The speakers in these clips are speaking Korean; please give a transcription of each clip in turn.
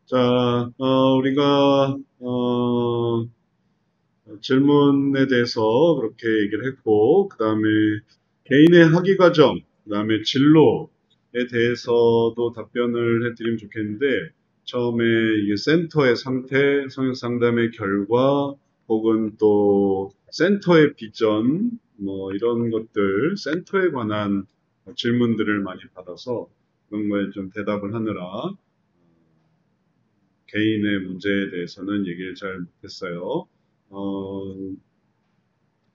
자, 우리가, 질문에 대해서 그렇게 얘기를 했고, 그 다음에 개인의 학위 과정, 그 다음에 진로에 대해서도 답변을 해드리면 좋겠는데, 처음에 이 센터의 상태, 성역 상담의 결과, 혹은 또 센터의 비전, 뭐 이런 것들, 센터에 관한 질문들을 많이 받아서 그런 거에 좀 대답을 하느라 개인의 문제에 대해서는 얘기를 잘 못했어요.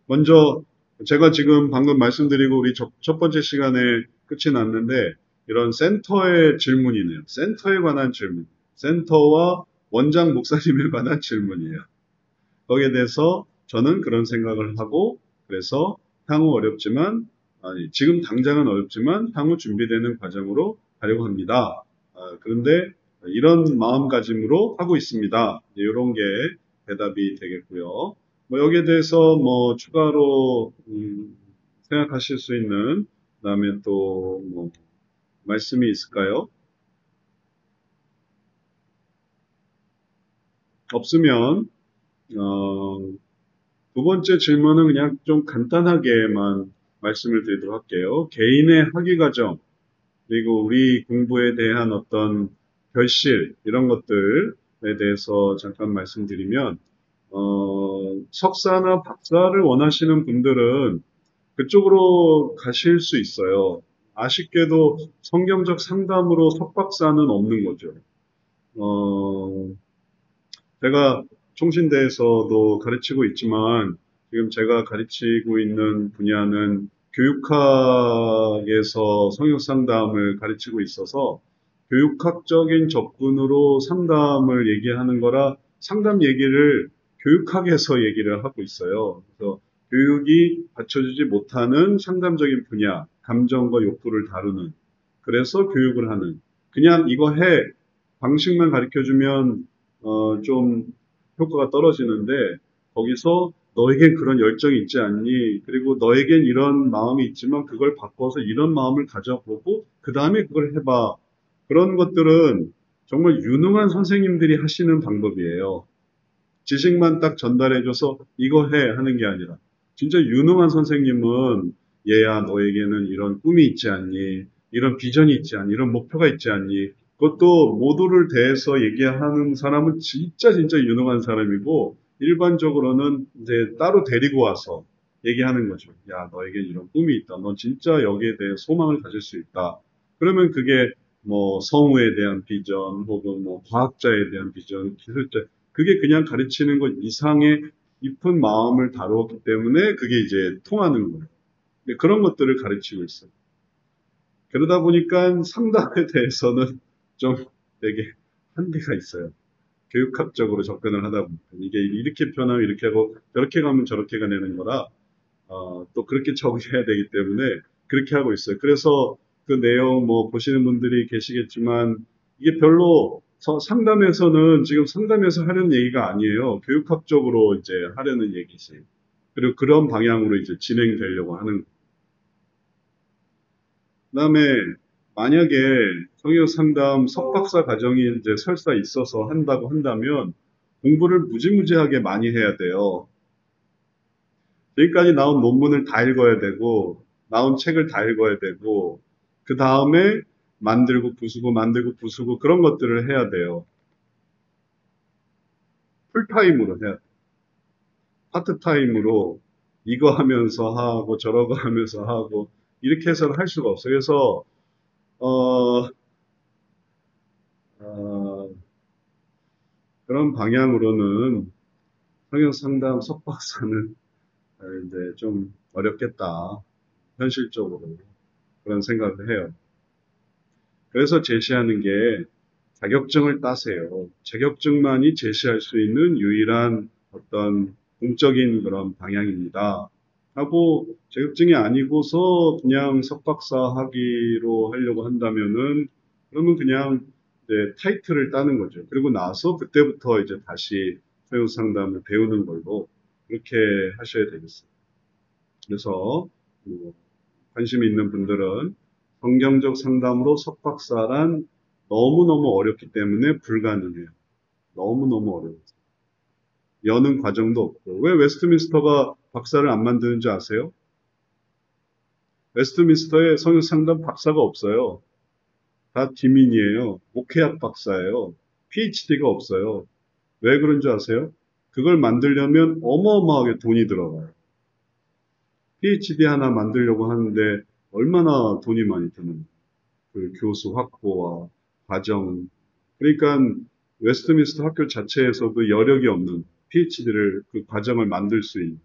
먼저 제가 지금 방금 말씀드리고 우리 첫 번째 시간에 끝이 났는데 이런 센터의 질문이네요. 센터에 관한 질문. 센터와 원장 목사님에 관한 질문이에요. 거기에 대해서 저는 그런 생각을 하고 그래서 향후 어렵지만 지금 당장은 어렵지만 향후 준비되는 과정으로 가려고 합니다. 그런데 이런 마음가짐으로 하고 있습니다. 이런 게 대답이 되겠고요. 뭐 여기에 대해서 뭐 추가로 생각하실 수 있는 그다음에 또 뭐 말씀이 있을까요? 없으면 두 번째 질문은 그냥 좀 간단하게만 말씀을 드리도록 할게요. 개인의 학위 과정, 그리고 우리 공부에 대한 어떤 결실, 이런 것들에 대해서 잠깐 말씀드리면, 석사나 박사를 원하시는 분들은 그쪽으로 가실 수 있어요. 아쉽게도 성경적 상담으로 석박사는 없는 거죠. 어, 제가 총신대에서도 가르치고 있지만 지금 제가 가르치고 있는 분야는 교육학에서 성역상담을 가르치고 있어서 교육학적인 접근으로 상담을 얘기하는 거라 상담 얘기를 교육학에서 얘기를 하고 있어요. 그래서 교육이 받쳐주지 못하는 상담적인 분야, 감정과 욕구를 다루는, 그래서 교육을 하는, 그냥 이거 해 방식만 가르쳐주면 좀 효과가 떨어지는데 거기서 너에겐 그런 열정이 있지 않니? 그리고 너에겐 이런 마음이 있지만 그걸 바꿔서 이런 마음을 가져보고 그 다음에 그걸 해봐. 그런 것들은 정말 유능한 선생님들이 하시는 방법이에요. 지식만 딱 전달해줘서 이거 해 하는 게 아니라 진짜 유능한 선생님은 얘야 너에게는 이런 꿈이 있지 않니? 이런 비전이 있지 않니? 이런 목표가 있지 않니? 그것도 모두를 대해서 얘기하는 사람은 진짜 유능한 사람이고 일반적으로는 이제 따로 데리고 와서 얘기하는 거죠. 야, 너에게 이런 꿈이 있다. 넌 진짜 여기에 대해 소망을 가질 수 있다. 그러면 그게 뭐 성우에 대한 비전 혹은 뭐 과학자에 대한 비전, 기술자 그게 그냥 가르치는 것 이상의 깊은 마음을 다루었기 때문에 그게 이제 통하는 거예요. 근데 그런 것들을 가르치고 있어요. 그러다 보니까 상담에 대해서는 좀 되게 한계가 있어요. 교육학적으로 접근을 하다 보니까 이게 이렇게 표현하면 이렇게 하고 저렇게 가면 저렇게가 되는 거라 또 그렇게 적용해야 되기 때문에 그렇게 하고 있어요. 그래서 그 내용 뭐 보시는 분들이 계시겠지만 이게 별로 상담에서는 지금 상담에서 하려는 얘기가 아니에요. 교육학적으로 이제 하려는 얘기지. 그리고 그런 방향으로 이제 진행되려고 하는. 그다음에 만약에 성역 상담 석박사 과정이 이제 설사 있어서 한다고 한다면 공부를 무지무지하게 많이 해야 돼요. 여기까지 나온 논문을 다 읽어야 되고, 나온 책을 다 읽어야 되고, 그 다음에 만들고 부수고 그런 것들을 해야 돼요. 풀타임으로 해야 돼요. 파트타임으로 이거 하면서 하고 저러고 하면서 하고 이렇게 해서는 할 수가 없어요. 그래서 어, 어, 그런 방향으로는 성형 상담 석박사는 이제 좀 어렵겠다. 현실적으로 그런 생각을 해요. 그래서 제시하는 게 자격증을 따세요. 자격증만이 제시할 수 있는 유일한 어떤 공적인 그런 방향입니다. 하고 자격증이 아니고서 그냥 석박사 학위로 하려고 한다면은 그러면 그냥 이제 타이틀을 따는 거죠. 그리고 나서 그때부터 이제 다시 소요 상담을 배우는 걸로 그렇게 하셔야 되겠어요. 그래서 관심 있는 분들은 성경적 상담으로 석박사란 너무너무 어렵기 때문에 불가능해요. 너무너무 어려워요. 여는 과정도 없고. 왜 웨스트민스터가 박사를 안 만드는지 아세요? 웨스트민스터에 성형상담 박사가 없어요. 다 기민이에요. 목회학 박사예요. PhD가 없어요. 왜 그런 줄 아세요? 그걸 만들려면 어마어마하게 돈이 들어가요. PhD 하나 만들려고 하는데 얼마나 돈이 많이 드는 그 교수 확보와 과정. 그러니까 웨스트민스터 학교 자체에서도 여력이 없는 PhD를 그 과정을 만들 수 있는.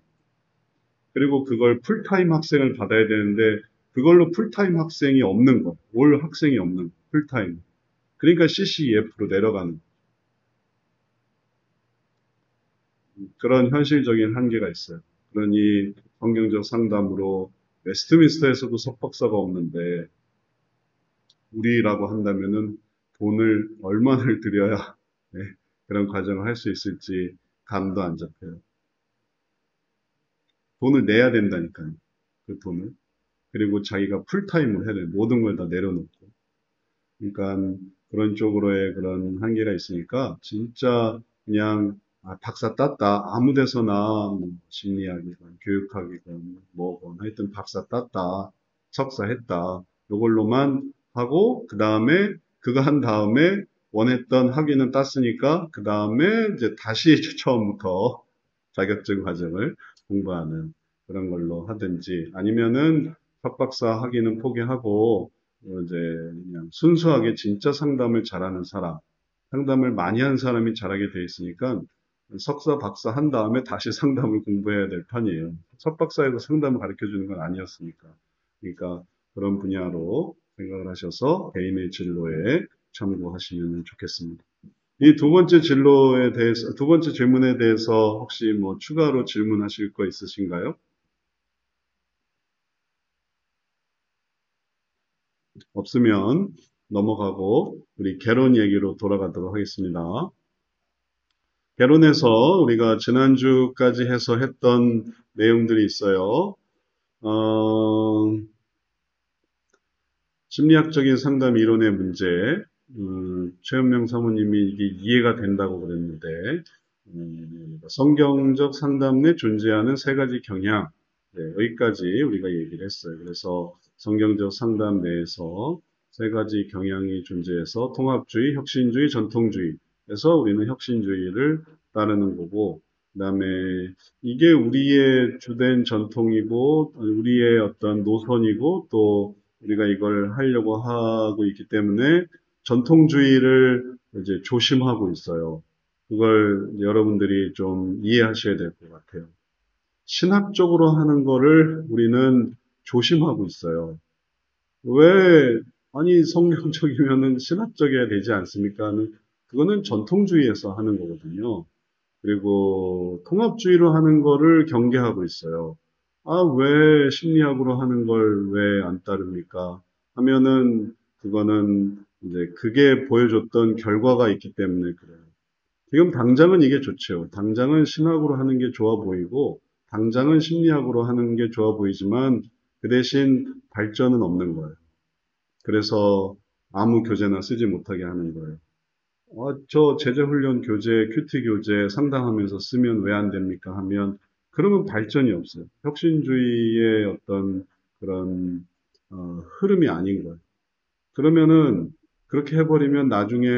그리고 그걸 풀타임 학생을 받아야 되는데 그걸로 풀타임 학생이 없는 거. 올 학생이 없는 풀타임. 그러니까 CCEF로 내려가는 그런 현실적인 한계가 있어요. 그러니 성경적 상담으로 웨스트민스터에서도 석박사가 없는데 우리라고 한다면은 돈을 얼마나 들여야 네, 그런 과정을 할 수 있을지 감도 안 잡혀요. 돈을 내야 된다니까요. 그 돈을. 그리고 자기가 풀타임을 해야 돼요. 모든 걸 다 내려놓고. 그러니까 그런 쪽으로의 그런 한계가 있으니까 진짜 그냥 박사 땄다. 아무 데서나 뭐 심리학이건 교육학이건 뭐건 하여튼 박사 땄다. 석사 했다. 요걸로만 하고 그 다음에 그거 한 다음에 원했던 학위는 땄으니까 그 다음에 이제 다시 처음부터 자격증 과정을 공부하는 그런 걸로 하든지 아니면은 석박사 학위는 포기하고 이제 그냥 순수하게 진짜 상담을 잘하는 사람, 상담을 많이 한 사람이 잘하게 돼 있으니까 석사, 박사 한 다음에 다시 상담을 공부해야 될 판이에요. 석박사에서 상담을 가르쳐 주는 건 아니었으니까. 그러니까 그런 분야로 생각을 하셔서 개인의 진로에 참고하시면 좋겠습니다. 이 두 번째 진로에 대해서, 두 번째 질문에 대해서 혹시 뭐 추가로 질문하실 거 있으신가요? 없으면 넘어가고 우리 개론 얘기로 돌아가도록 하겠습니다. 개론에서 우리가 지난주까지 해서 했던 내용들이 있어요. 심리학적인 상담 이론의 문제, 최현명 사모님이 이게 이해가 된다고 그랬는데, 성경적 상담 내 존재하는 세 가지 경향, 네, 여기까지 우리가 얘기를 했어요. 그래서 성경적 상담 내에서 세 가지 경향이 존재해서 통합주의, 혁신주의, 전통주의에서 우리는 혁신주의를 따르는 거고, 그 다음에 이게 우리의 주된 전통이고, 우리의 어떤 노선이고, 또 우리가 이걸 하려고 하고 있기 때문에 전통주의를 이제 조심하고 있어요. 그걸 여러분들이 좀 이해하셔야 될 것 같아요. 신학적으로 하는 거를 우리는 조심하고 있어요. 왜, 아니, 성경적이면은 신학적이어야 되지 않습니까? 그거는 전통주의에서 하는 거거든요. 그리고 통합주의로 하는 거를 경계하고 있어요. 아, 왜 심리학으로 하는 걸 왜 안 따릅니까? 하면은 그거는 이제 그게 보여줬던 결과가 있기 때문에 그래요. 지금 당장은 이게 좋죠. 당장은 신학으로 하는 게 좋아 보이고, 당장은 심리학으로 하는 게 좋아 보이지만, 그 대신 발전은 없는 거예요. 그래서 아무 교재나 쓰지 못하게 하는 거예요. 저 제자훈련 교재, 큐티 교재 상담하면서 쓰면 왜 안 됩니까? 하면, 그러면 발전이 없어요. 혁신주의의 어떤 그런, 흐름이 아닌 거예요. 그러면은, 그렇게 해버리면 나중에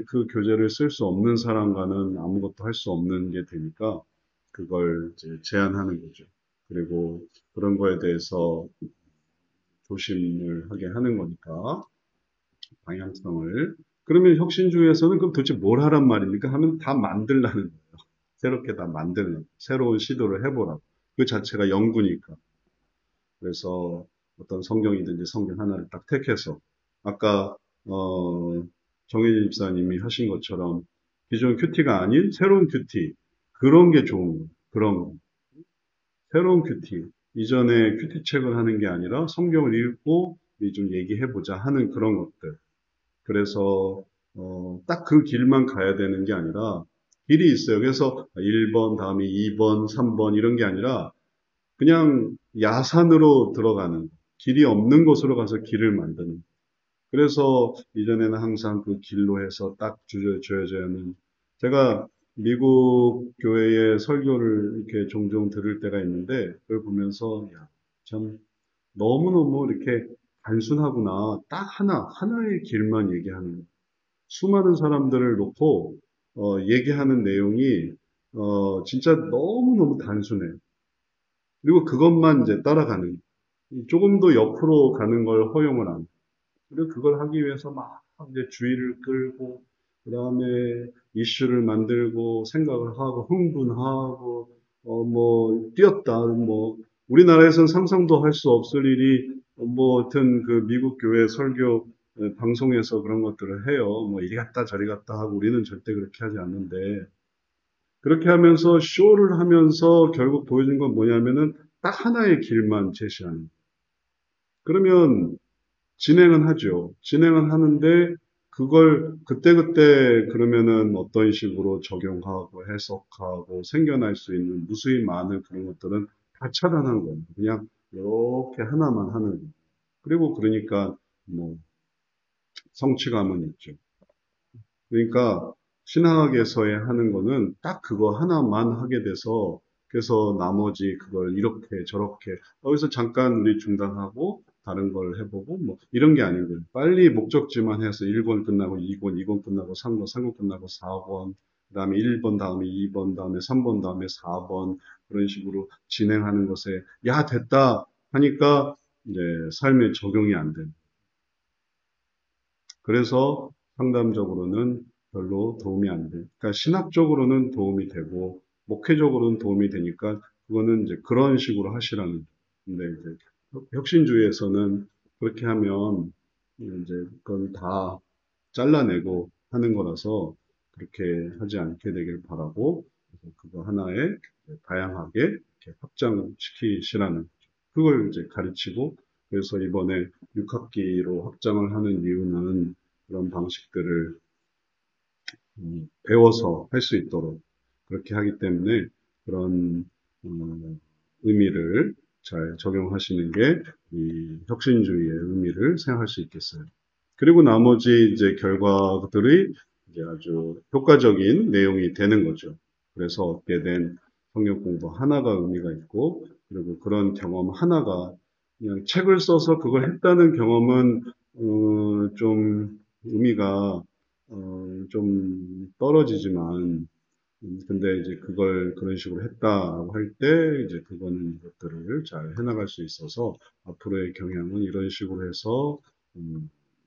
그 교재를 쓸 수 없는 사람과는 아무것도 할 수 없는 게 되니까, 그걸 이제 제한하는 거죠. 그리고 그런 거에 대해서 조심을 하게 하는 거니까. 방향성을. 그러면 혁신주의에서는 그럼 도대체 뭘 하란 말입니까? 하면 다 만들라는 거예요. 새롭게 다 만들는, 새로운 시도를 해보라고. 그 자체가 연구니까. 그래서 어떤 성경이든지 성경 하나를 딱 택해서, 아까, 정혜진 집사님이 하신 것처럼 기존 큐티가 아닌 새로운 큐티, 그런 게 좋은 거예요. 그런 거. 새로운 큐티. 이전에 큐티 책을 하는 게 아니라 성경을 읽고 우리 좀 얘기해보자 하는 그런 것들. 그래서 딱 그 길만 가야 되는 게 아니라 길이 있어요. 그래서 1번, 다음에 2번, 3번 이런 게 아니라 그냥 야산으로 들어가는 길이 없는 곳으로 가서 길을 만드는 그래서 이전에는 항상 그 길로 해서 딱 주어져야 하는, 제가 미국 교회의 설교를 이렇게 종종 들을 때가 있는데, 그걸 보면서, 야, 참, 너무너무 이렇게 단순하구나. 딱 하나의 길만 얘기하는. 수많은 사람들을 놓고, 얘기하는 내용이, 진짜 너무너무 단순해. 그리고 그것만 이제 따라가는. 조금 더 옆으로 가는 걸 허용을 안. 그리고 그걸 하기 위해서 막 이제 주의를 끌고, 그 다음에 이슈를 만들고, 생각을 하고, 흥분하고, 뛰었다, 우리나라에서는 상상도 할 수 없을 일이, 하여튼 그 미국 교회 설교 방송에서 그런 것들을 해요. 이리 갔다 저리 갔다 하고, 우리는 절대 그렇게 하지 않는데, 그렇게 하면서 쇼를 하면서 결국 보여준 건 뭐냐면은 딱 하나의 길만 제시하는. 그러면 진행은 하죠. 진행은 하는데 그걸 그때그때 그러면은 어떤 식으로 적용하고 해석하고 생겨날 수 있는 무수히 많은 그런 것들은 다 차단한 거예요. 그냥 이렇게 하나만 하는 거예요. 그리고 그러니까 뭐 성취감은 있죠. 그러니까 신학에서의 하는 거는 딱 그거 하나만 하게 돼서 그래서 나머지 그걸 이렇게 저렇게 여기서 잠깐 우리 중단하고 다른 걸 해보고 뭐 이런 게 아닌 거예요. 빨리 목적지만 해서 1권 끝나고 2권, 2권 끝나고 3권, 3권 끝나고 4권, 그다음에 1번 다음에 2번 다음에 3번 다음에 4번 그런 식으로 진행하는 것에 야 됐다 하니까 이제 삶에 적용이 안 되는. 그래서 상담적으로는 별로 도움이 안 돼. 그러니까 신학적으로는 도움이 되고, 목회적으로는 도움이 되니까, 그거는 이제 그런 식으로 하시라는. 근데 이제 혁신주의에서는 그렇게 하면 이제 그건 다 잘라내고 하는 거라서 그렇게 하지 않게 되길 바라고, 그래서 그거 하나에 다양하게 이렇게 확장시키시라는, 그걸 이제 가르치고, 그래서 이번에 6학기로 확장을 하는 이유는 그런 방식들을 배워서 할 수 있도록 그렇게 하기 때문에 그런 의미를 잘 적용하시는 게 이 혁신주의의 의미를 생각할 수 있겠어요. 그리고 나머지 이제 결과들이 이제 아주 효과적인 내용이 되는 거죠. 그래서 얻게 된 성경 공부 하나가 의미가 있고, 그리고 그런 경험 하나가 그냥 책을 써서 그걸 했다는 경험은 좀 의미가 좀 떨어지지만, 근데 이제 그걸 그런 식으로 했다고 할 때, 이제 그거는 이것들을 잘 해나갈 수 있어서 앞으로의 경향은 이런 식으로 해서,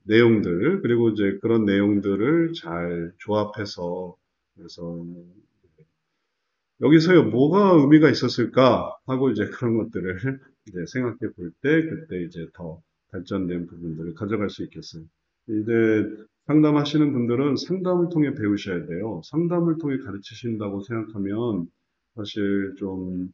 내용들, 그리고 이제 그런 내용들을 잘 조합해서, 그래서 여기서요, 뭐가 의미가 있었을까 하고 이제 그런 것들을 이제 생각해 볼 때, 그때 이제 더 발전된 부분들을 가져갈 수 있겠어요. 이제 상담하시는 분들은 상담을 통해 배우셔야 돼요. 상담을 통해 가르치신다고 생각하면 사실 좀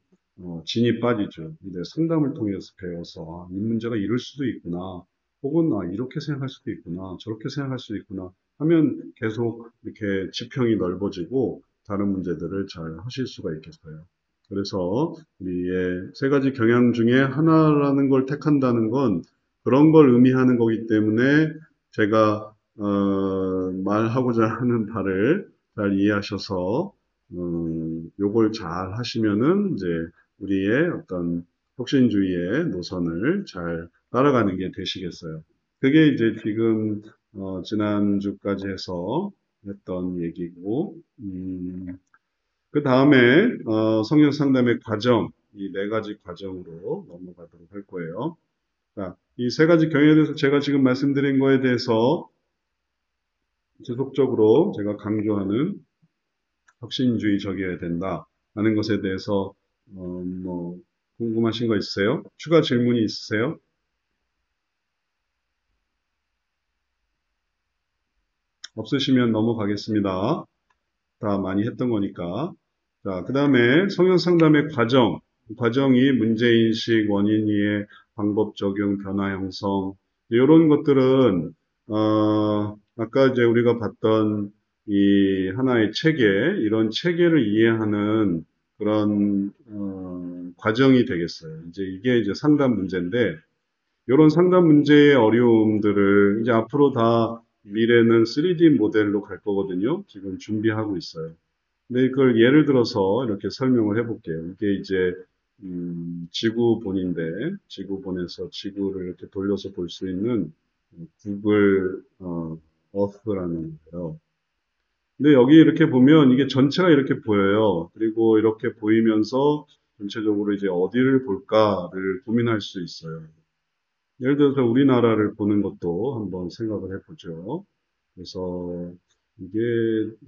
진이 빠지죠. 근데 상담을 통해서 배워서 아, 이 문제가 이럴 수도 있구나. 혹은 아, 이렇게 생각할 수도 있구나. 저렇게 생각할 수도 있구나. 하면 계속 이렇게 지평이 넓어지고 다른 문제들을 잘 하실 수가 있겠어요. 그래서 우리의 세 가지 경향 중에 하나라는 걸 택한다는 건 그런 걸 의미하는 거기 때문에 제가 말하고자 하는 바를 잘 이해하셔서 요걸 잘 하시면은 이제 우리의 어떤 혁신주의의 노선을 잘 따라가는 게 되시겠어요. 그게 이제 지금 지난주까지 해서 했던 얘기고, 그 다음에 성경 상담의 과정, 이 네 가지 과정으로 넘어가도록 할 거예요. 자, 이 세 가지 경향에 대해서 제가 지금 말씀드린 거에 대해서 지속적으로 제가 강조하는 혁신주의적이어야 된다라는 것에 대해서 궁금하신 거 있으세요? 추가 질문이 있으세요? 없으시면 넘어가겠습니다. 다 많이 했던 거니까. 자, 그 다음에 성형 상담의 과정. 과정이 문제인식, 원인 이해, 방법 적용, 변화 형성. 이런 것들은, 아까 이제 우리가 봤던 이 하나의 체계, 이런 체계를 이해하는 그런, 과정이 되겠어요. 이제 이게 이제 상담 문제인데, 이런 상담 문제의 어려움들을 이제 앞으로 다 미래는 3D 모델로 갈 거거든요. 지금 준비하고 있어요. 근데 그걸 예를 들어서 이렇게 설명을 해볼게요. 이게 이제 지구본인데 지구본에서 지구를 이렇게 돌려서 볼 수 있는 구글 어스라는 거예요. 근데 여기 이렇게 보면 이게 전체가 이렇게 보여요. 그리고 이렇게 보이면서 전체적으로 이제 어디를 볼까를 고민할 수 있어요. 예를 들어서 우리나라를 보는 것도 한번 생각을 해보죠. 그래서 이게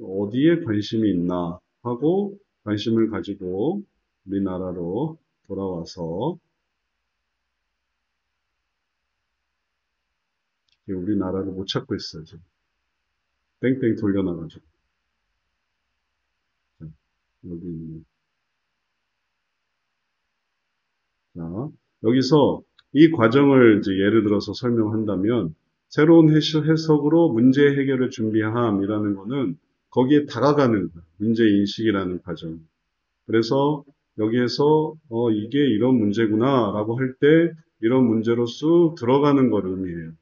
어디에 관심이 있나 하고 관심을 가지고 우리나라로 돌아와서 우리나라를 못 찾고 있어요. 지금. 땡땡 돌려놔가지고. 자, 여기 있는. 자, 여기서 이 과정을 이제 예를 들어서 설명한다면 새로운 해석으로 문제 해결을 준비함이라는 거는 거기에 다가가는 문제 인식이라는 과정. 그래서 여기에서 이게 이런 문제구나라고 할 때 이런 문제로 쑥 들어가는 걸 의미해요.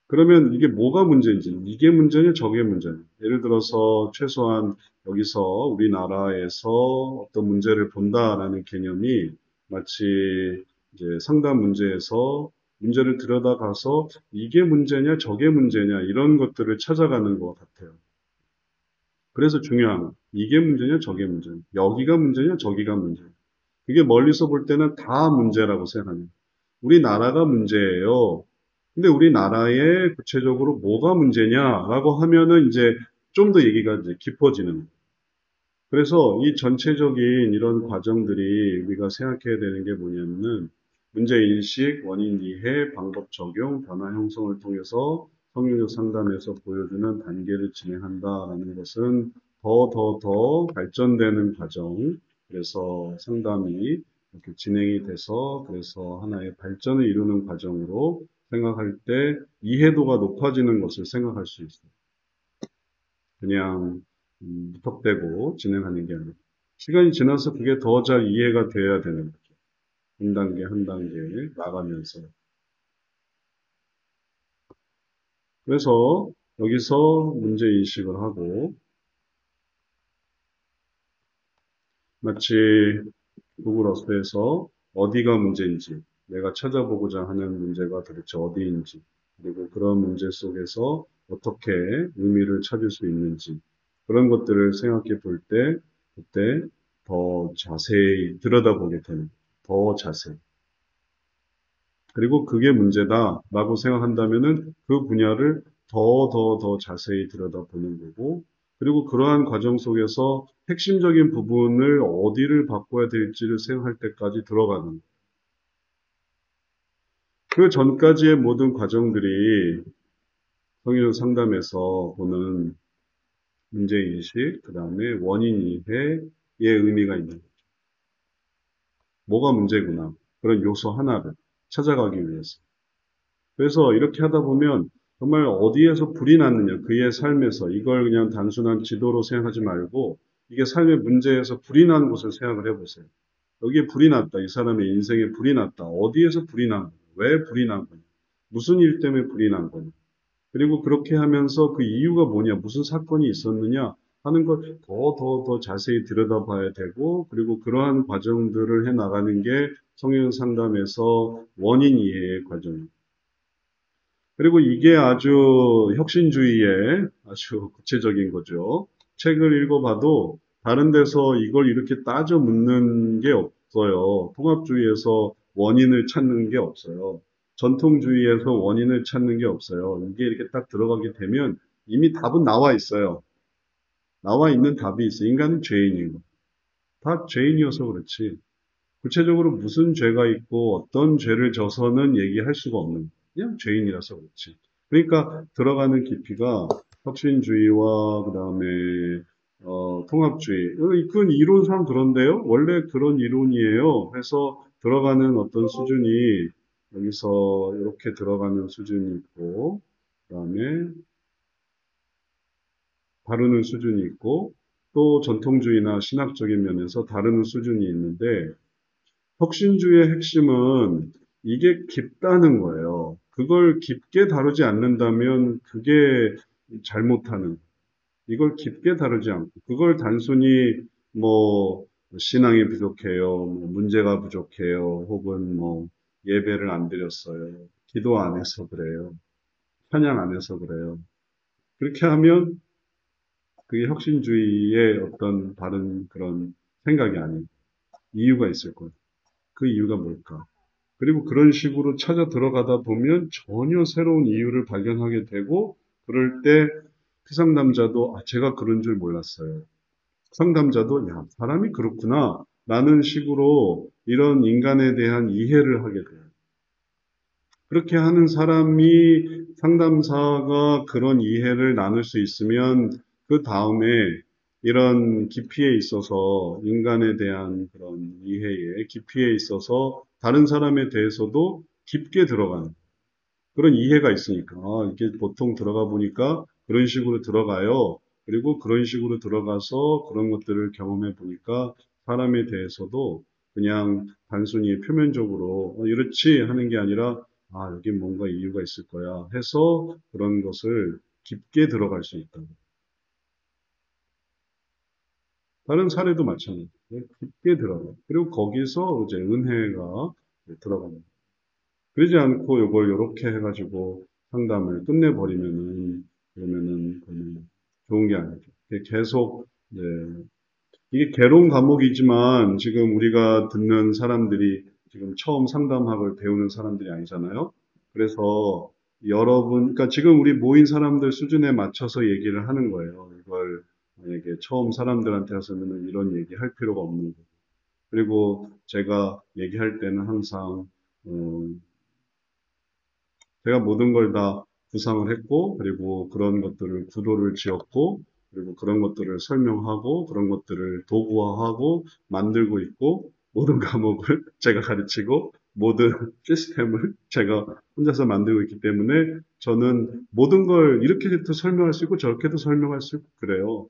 그러면 이게 뭐가 문제인지, 이게 문제냐, 저게 문제냐. 예를 들어서 최소한 여기서 우리나라에서 어떤 문제를 본다라는 개념이 마치 이제 상담 문제에서 문제를 들여다가서 이게 문제냐, 저게 문제냐, 이런 것들을 찾아가는 것 같아요. 그래서 중요한 건 이게 문제냐, 저게 문제냐, 여기가 문제냐, 저기가 문제냐. 그게 멀리서 볼 때는 다 문제라고 생각합니다. 우리나라가 문제예요. 근데 우리나라에 구체적으로 뭐가 문제냐라고 하면은 이제 좀 더 얘기가 이제 깊어지는 거예요. 그래서 이 전체적인 이런 과정들이 우리가 생각해야 되는 게 뭐냐면은 문제인식, 원인 이해, 방법 적용, 변화 형성을 통해서 성인적 상담에서 보여주는 단계를 진행한다라는 것은 더 발전되는 과정, 그래서 상담이 이렇게 진행이 돼서 그래서 하나의 발전을 이루는 과정으로 생각할 때 이해도가 높아지는 것을 생각할 수 있어요. 그냥 무턱대고 진행하는 게 아니라 시간이 지나서 그게 더 잘 이해가 돼야 되는 거죠. 한 단계 한 단계 나가면서. 그래서 여기서 문제 인식을 하고 마치 구글 어스에서 어디가 문제인지 내가 찾아보고자 하는 문제가 도대체 어디인지 그리고 그런 문제 속에서 어떻게 의미를 찾을 수 있는지 그런 것들을 생각해 볼 때 그때 더 자세히 들여다보게 되는 더 자세히 그리고 그게 문제다라고 생각한다면은 그 분야를 더 자세히 들여다보는 거고, 그리고 그러한 과정 속에서 핵심적인 부분을 어디를 바꿔야 될지를 생각할 때까지 들어가는 거예요. 그 전까지의 모든 과정들이 성인용 상담에서 보는 문제인식, 그 다음에 원인 이해의 의미가 있는 거죠. 뭐가 문제구나. 그런 요소 하나를 찾아가기 위해서. 그래서 이렇게 하다 보면 정말 어디에서 불이 났느냐, 그의 삶에서 이걸 그냥 단순한 지도로 생각하지 말고 이게 삶의 문제에서 불이 난 곳을 생각을 해보세요. 여기에 불이 났다. 이 사람의 인생에 불이 났다. 어디에서 불이 난 거냐? 왜 불이 난 거냐? 무슨 일 때문에 불이 난 거냐? 그리고 그렇게 하면서 그 이유가 뭐냐? 무슨 사건이 있었느냐? 하는 걸 더 자세히 들여다봐야 되고, 그리고 그러한 과정들을 해 나가는 게 성형 상담에서 원인 이해의 과정입니다. 그리고 이게 아주 혁신주의의 아주 구체적인 거죠. 책을 읽어봐도 다른 데서 이걸 이렇게 따져 묻는 게 없어요. 통합주의에서 원인을 찾는 게 없어요. 전통주의에서 원인을 찾는 게 없어요. 이게 이렇게 딱 들어가게 되면 이미 답은 나와 있어요. 나와 있는 답이 있어요. 인간은 죄인이고. 다 죄인이어서 그렇지. 구체적으로 무슨 죄가 있고 어떤 죄를 져서는 얘기할 수가 없는 그냥 죄인이라서 그렇지. 그러니까 들어가는 깊이가 혁신주의와 그다음에 통합주의. 그건 이론상 그런데요. 원래 그런 이론이에요. 해서 들어가는 어떤 수준이 여기서 이렇게 들어가는 수준이 있고 그다음에 다루는 수준이 있고 또 전통주의나 신학적인 면에서 다루는 수준이 있는데 혁신주의의 핵심은 이게 깊다는 거예요. 그걸 깊게 다루지 않는다면 그게 잘못하는, 이걸 깊게 다루지 않고, 그걸 단순히 뭐, 신앙이 부족해요, 뭐 문제가 부족해요, 혹은 뭐, 예배를 안 드렸어요, 기도 안 해서 그래요, 찬양 안 해서 그래요. 그렇게 하면 그게 혁신주의의 어떤 다른 그런 생각이 아닌 이유가 있을 거예요. 그 이유가 뭘까? 그리고 그런 식으로 찾아 들어가다 보면 전혀 새로운 이유를 발견하게 되고, 그럴 때 그 상담자도, 아, 제가 그런 줄 몰랐어요. 상담자도, 야, 사람이 그렇구나. 라는 식으로 이런 인간에 대한 이해를 하게 돼요. 그렇게 하는 사람이 상담사가 그런 이해를 나눌 수 있으면 그 다음에 이런 깊이에 있어서 인간에 대한 그런 이해에 깊이에 있어서 다른 사람에 대해서도 깊게 들어가는 그런 이해가 있으니까 이게 보통 들어가 보니까 그런 식으로 들어가요. 그리고 그런 식으로 들어가서 그런 것들을 경험해 보니까 사람에 대해서도 그냥 단순히 표면적으로 이렇지 하는 게 아니라 아, 여기 뭔가 이유가 있을 거야 해서 그런 것을 깊게 들어갈 수 있다. 다른 사례도 마찬가지예요. 깊게 들어가. 그리고 거기서 이제 은혜가 들어갑니다. 그러지 않고 이걸 이렇게 해가지고 상담을 끝내버리면은, 그러면은 좋은 게 아니죠. 이게 계속, 네. 이게 개론 과목이지만 지금 우리가 듣는 사람들이 지금 처음 상담학을 배우는 사람들이 아니잖아요. 그래서 여러분, 그러니까 지금 우리 모인 사람들 수준에 맞춰서 얘기를 하는 거예요. 이걸 만약에 처음 사람들한테 하서는 이런 얘기 할 필요가 없는 거고. 그리고 제가 얘기할 때는 항상, 어, 제가 모든 걸 다 구상을 했고, 그리고 그런 것들을 구도를 지었고, 그리고 그런 것들을 설명하고, 그런 것들을 도구화하고, 만들고 있고, 모든 과목을 제가 가르치고, 모든 시스템을 제가 혼자서 만들고 있기 때문에 저는 모든 걸 이렇게도 설명할 수 있고, 저렇게도 설명할 수 있고, 그래요.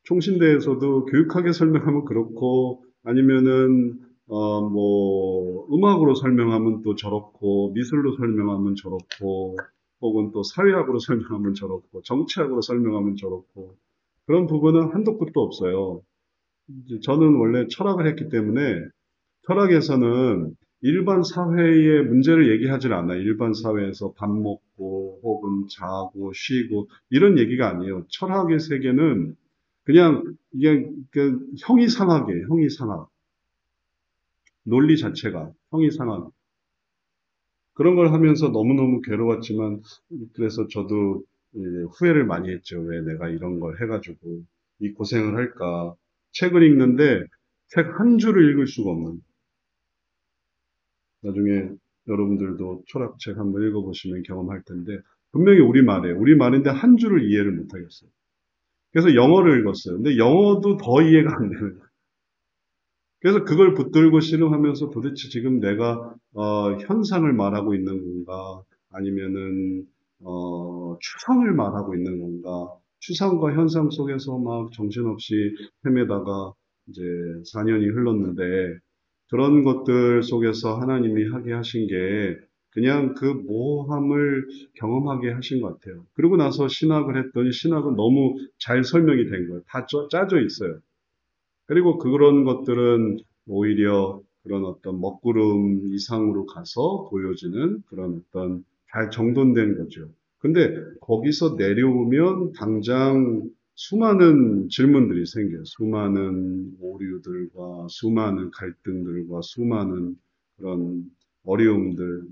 총신대에서도 교육하게 설명하면 그렇고, 아니면은, 뭐, 음악으로 설명하면 또 저렇고, 미술로 설명하면 저렇고, 혹은 또 사회학으로 설명하면 저렇고, 정치학으로 설명하면 저렇고, 그런 부분은 한도 끝도 없어요. 이제 저는 원래 철학을 했기 때문에, 철학에서는 일반 사회의 문제를 얘기하질 않아요. 일반 사회에서 밥 먹고, 혹은 자고, 쉬고, 이런 얘기가 아니에요. 철학의 세계는 그냥 이게 그 형이상학이에요. 형이상학. 논리 자체가 형이상학. 그런 걸 하면서 너무너무 괴로웠지만 그래서 저도 이제 후회를 많이 했죠. 왜 내가 이런 걸 해가지고 이 고생을 할까. 책을 읽는데 책 한 줄을 읽을 수가 없는. 나중에 여러분들도 철학책 한번 읽어보시면 경험할 텐데 분명히 우리말이에요. 우리말인데 한 줄을 이해를 못하겠어요. 그래서 영어를 읽었어요. 근데 영어도 더 이해가 안 되는 거예요. 그래서 그걸 붙들고 씨름하면서 도대체 지금 내가 현상을 말하고 있는 건가 아니면은 추상을 말하고 있는 건가 추상과 현상 속에서 막 정신없이 헤매다가 이제 4년이 흘렀는데 그런 것들 속에서 하나님이 하게 하신 게 그냥 그 모호함을 경험하게 하신 것 같아요. 그러고 나서 신학을 했더니 신학은 너무 잘 설명이 된 거예요. 다 짜져 있어요. 그리고 그런 것들은 오히려 그런 어떤 먹구름 이상으로 가서 보여지는 그런 어떤 잘 정돈된 거죠. 근데 거기서 내려오면 당장 수많은 질문들이 생겨요. 수많은 오류들과 수많은 갈등들과 수많은 그런 어려움들.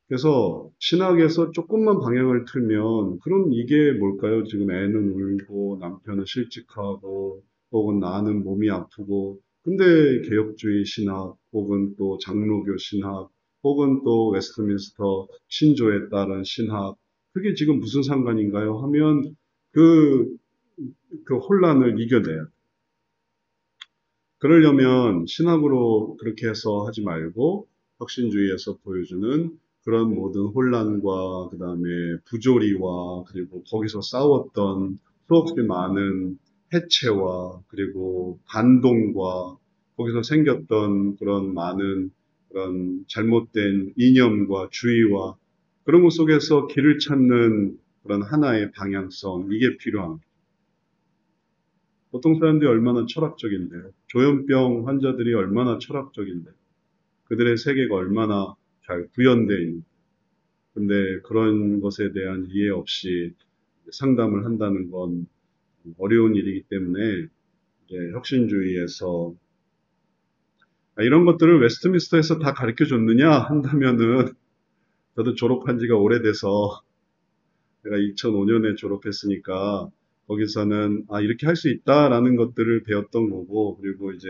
그래서 신학에서 조금만 방향을 틀면 그럼 이게 뭘까요? 지금 애는 울고 남편은 실직하고 혹은 나는 몸이 아프고 근데 개혁주의 신학 혹은 또 장로교 신학 혹은 또 웨스트민스터 신조에 따른 신학 그게 지금 무슨 상관인가요? 하면 그, 그 혼란을 이겨내요. 그러려면 신학으로 그렇게 해서 하지 말고 혁신주의에서 보여주는 그런 모든 혼란과 그다음에 부조리와 그리고 거기서 싸웠던 수없이 많은 해체와 그리고 반동과 거기서 생겼던 그런 많은 그런 잘못된 이념과 주의와 그런 것 속에서 길을 찾는 그런 하나의 방향성, 이게 필요합니다. 보통 사람들이 얼마나 철학적인데요. 조현병 환자들이 얼마나 철학적인데, 그들의 세계가 얼마나 잘 구현되어 있는. 근데 그런 것에 대한 이해 없이 상담을 한다는 건 어려운 일이기 때문에 이제 혁신주의에서 이런 것들을 웨스트민스터에서 다 가르쳐 줬느냐 한다면은 저도 졸업한 지가 오래돼서 제가 2005년에 졸업했으니까 거기서는 이렇게 할 수 있다라는 것들을 배웠던 거고 그리고 이제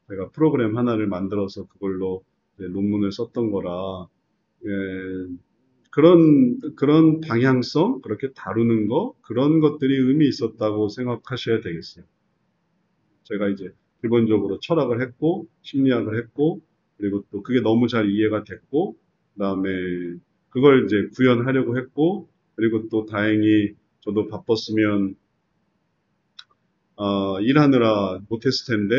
제가 프로그램 하나를 만들어서 그걸로 이제 논문을 썼던 거라 예, 그런 방향성 그렇게 다루는 거 그런 것들이 의미 있었다고 생각하셔야 되겠어요. 제가 이제 기본적으로 철학을 했고 심리학을 했고 그리고 또 그게 너무 잘 이해가 됐고 그다음에 그걸 이제 구현하려고 했고 그리고 또 다행히 저도 바빴으면 일하느라 못했을 텐데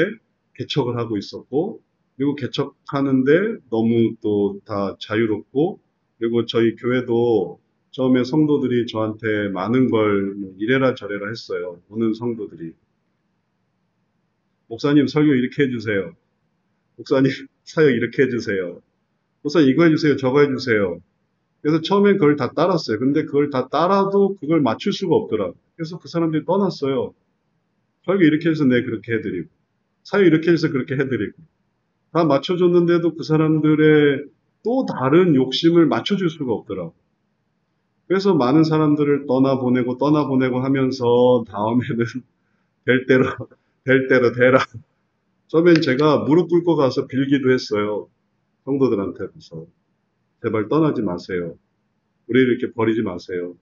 개척을 하고 있었고 그리고 개척하는데 너무 또 다 자유롭고 그리고 저희 교회도 처음에 성도들이 저한테 많은 걸 이래라 저래라 했어요. 오는 성도들이 목사님 설교 이렇게 해주세요. 목사님 사역 이렇게 해주세요. 목사님 이거 해주세요. 저거 해주세요. 그래서 처음엔 그걸 다 따랐어요. 근데 그걸 다 따라도 그걸 맞출 수가 없더라고요. 그래서 그 사람들이 떠났어요. 설교 이렇게 해서 내 그렇게 해드리고 사역 이렇게 해서 그렇게 해드리고 다 맞춰줬는데도 그 사람들의 또 다른 욕심을 맞춰줄 수가 없더라고요. 그래서 많은 사람들을 떠나보내고 하면서 다음에는 될 대로 될 대로 되라. 처음엔 제가 무릎 꿇고 가서 빌기도 했어요. 성도들한테서. 제발 떠나지 마세요. 우리를 이렇게 버리지 마세요.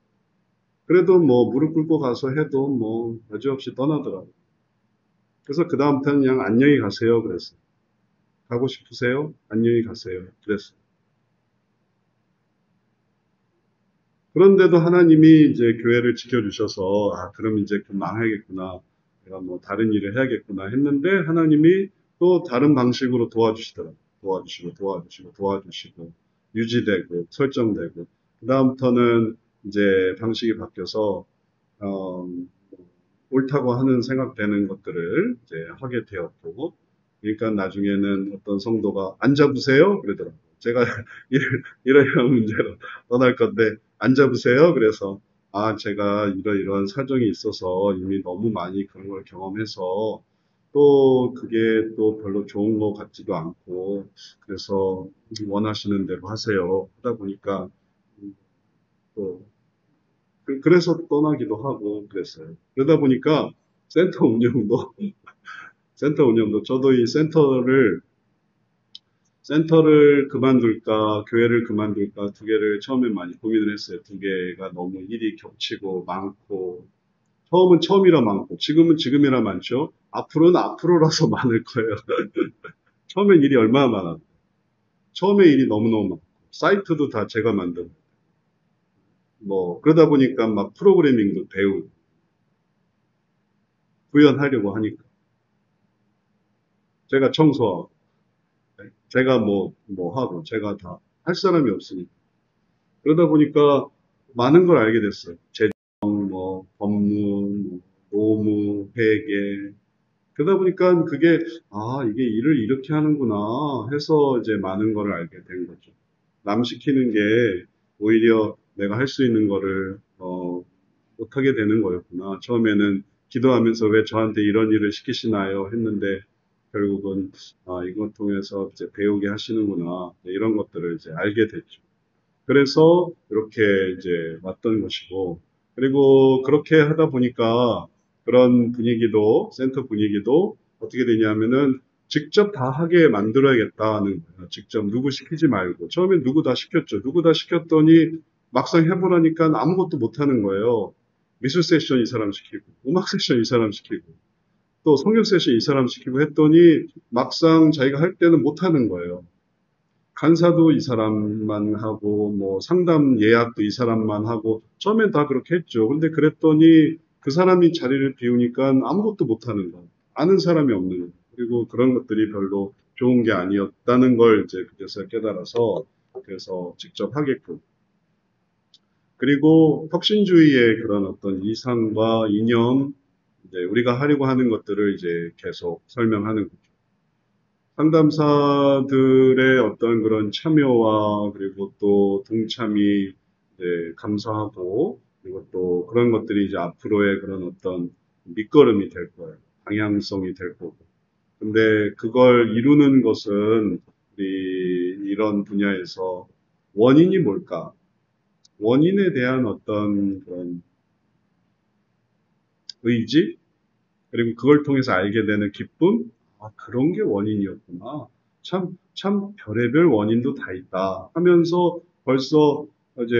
그래도 뭐 무릎 꿇고 가서 해도 뭐 여지없이 떠나더라고요. 그래서 그 다음부터는 그냥 안녕히 가세요. 그랬어요. 가고 싶으세요? 안녕히 가세요. 그랬어요. 그런데도 하나님이 이제 교회를 지켜주셔서, 그럼 이제 좀 망하겠구나. 내가 뭐 다른 일을 해야겠구나 했는데, 하나님이 또 다른 방식으로 도와주시더라고요. 도와주시고, 유지되고, 설정되고. 그다음부터는 이제 방식이 바뀌어서, 어, 옳다고 하는 생각되는 것들을 이제 하게 되었고, 그러니까 나중에는 어떤 성도가 앉아보세요? 그러더라고요. 제가 이런 문제로 떠날 건데, 앉아보세요? 그래서, 제가 이러이러한 사정이 있어서 이미 너무 많이 그런 걸 경험해서, 또 그게 또 별로 좋은 것 같지도 않고, 그래서 원하시는 대로 하세요. 하다 보니까, 또 그래서 떠나기도 하고 그랬어요. 그러다 보니까 센터 운영도, 센터 운영도, 저도 이 센터를 그만둘까, 교회를 그만둘까, 두 개를 처음에 많이 고민을 했어요. 두 개가 너무 일이 겹치고 많고, 처음은 처음이라 많고, 지금은 지금이라 많죠? 앞으로는 앞으로라서 많을 거예요. 처음엔 일이 얼마나 많아. 처음에 일이 너무너무 많고, 사이트도 다 제가 만든, 뭐, 그러다 보니까 막 프로그래밍도 배우고, 구현하려고 하니까. 제가 청소하고, 제가 뭐 하고, 제가 다 할 사람이 없으니까. 그러다 보니까 많은 걸 알게 됐어요. 재정, 뭐, 법무, 뭐, 노무, 회계. 그러다 보니까 그게, 이게 일을 이렇게 하는구나 해서 이제 많은 걸 알게 된 거죠. 남 시키는 게 오히려 내가 할 수 있는 거를, 못하게 되는 거였구나. 처음에는 기도하면서 왜 저한테 이런 일을 시키시나요? 했는데, 결국은, 이것 통해서 이제 배우게 하시는구나. 이런 것들을 이제 알게 됐죠. 그래서 이렇게 이제 왔던 것이고, 그리고 그렇게 하다 보니까 그런 분위기도, 센터 분위기도 어떻게 되냐면은 직접 다 하게 만들어야겠다는 거예요. 직접 누구 시키지 말고. 처음엔 누구 다 시켰죠. 누구 다 시켰더니 막상 해보라니까 아무것도 못하는 거예요. 미술 세션 이 사람 시키고, 음악 세션 이 사람 시키고, 또 성경 세션 이 사람 시키고 했더니 막상 자기가 할 때는 못하는 거예요. 간사도 이 사람만 하고, 뭐, 상담 예약도 이 사람만 하고, 처음엔 다 그렇게 했죠. 근데 그랬더니 그 사람이 자리를 비우니까 아무것도 못하는 거. 아는 사람이 없는 거. 그리고 그런 것들이 별로 좋은 게 아니었다는 걸 이제 그제서 깨달아서 그래서 직접 하겠고 그리고 혁신주의의 그런 어떤 이상과 이념 이제 우리가 하려고 하는 것들을 이제 계속 설명하는 거죠. 상담사들의 어떤 그런 참여와 그리고 또 동참이 이제 감사하고 그리고 또 그런 것들이 이제 앞으로의 그런 어떤 밑거름이 될 거예요. 방향성이 될 거고. 근데 그걸 이루는 것은 우리 이런 분야에서 원인이 뭘까? 원인에 대한 어떤 그런 의지? 그리고 그걸 통해서 알게 되는 기쁨? 아, 그런 게 원인이었구나. 참, 별의별 원인도 다 있다. 하면서 벌써 이제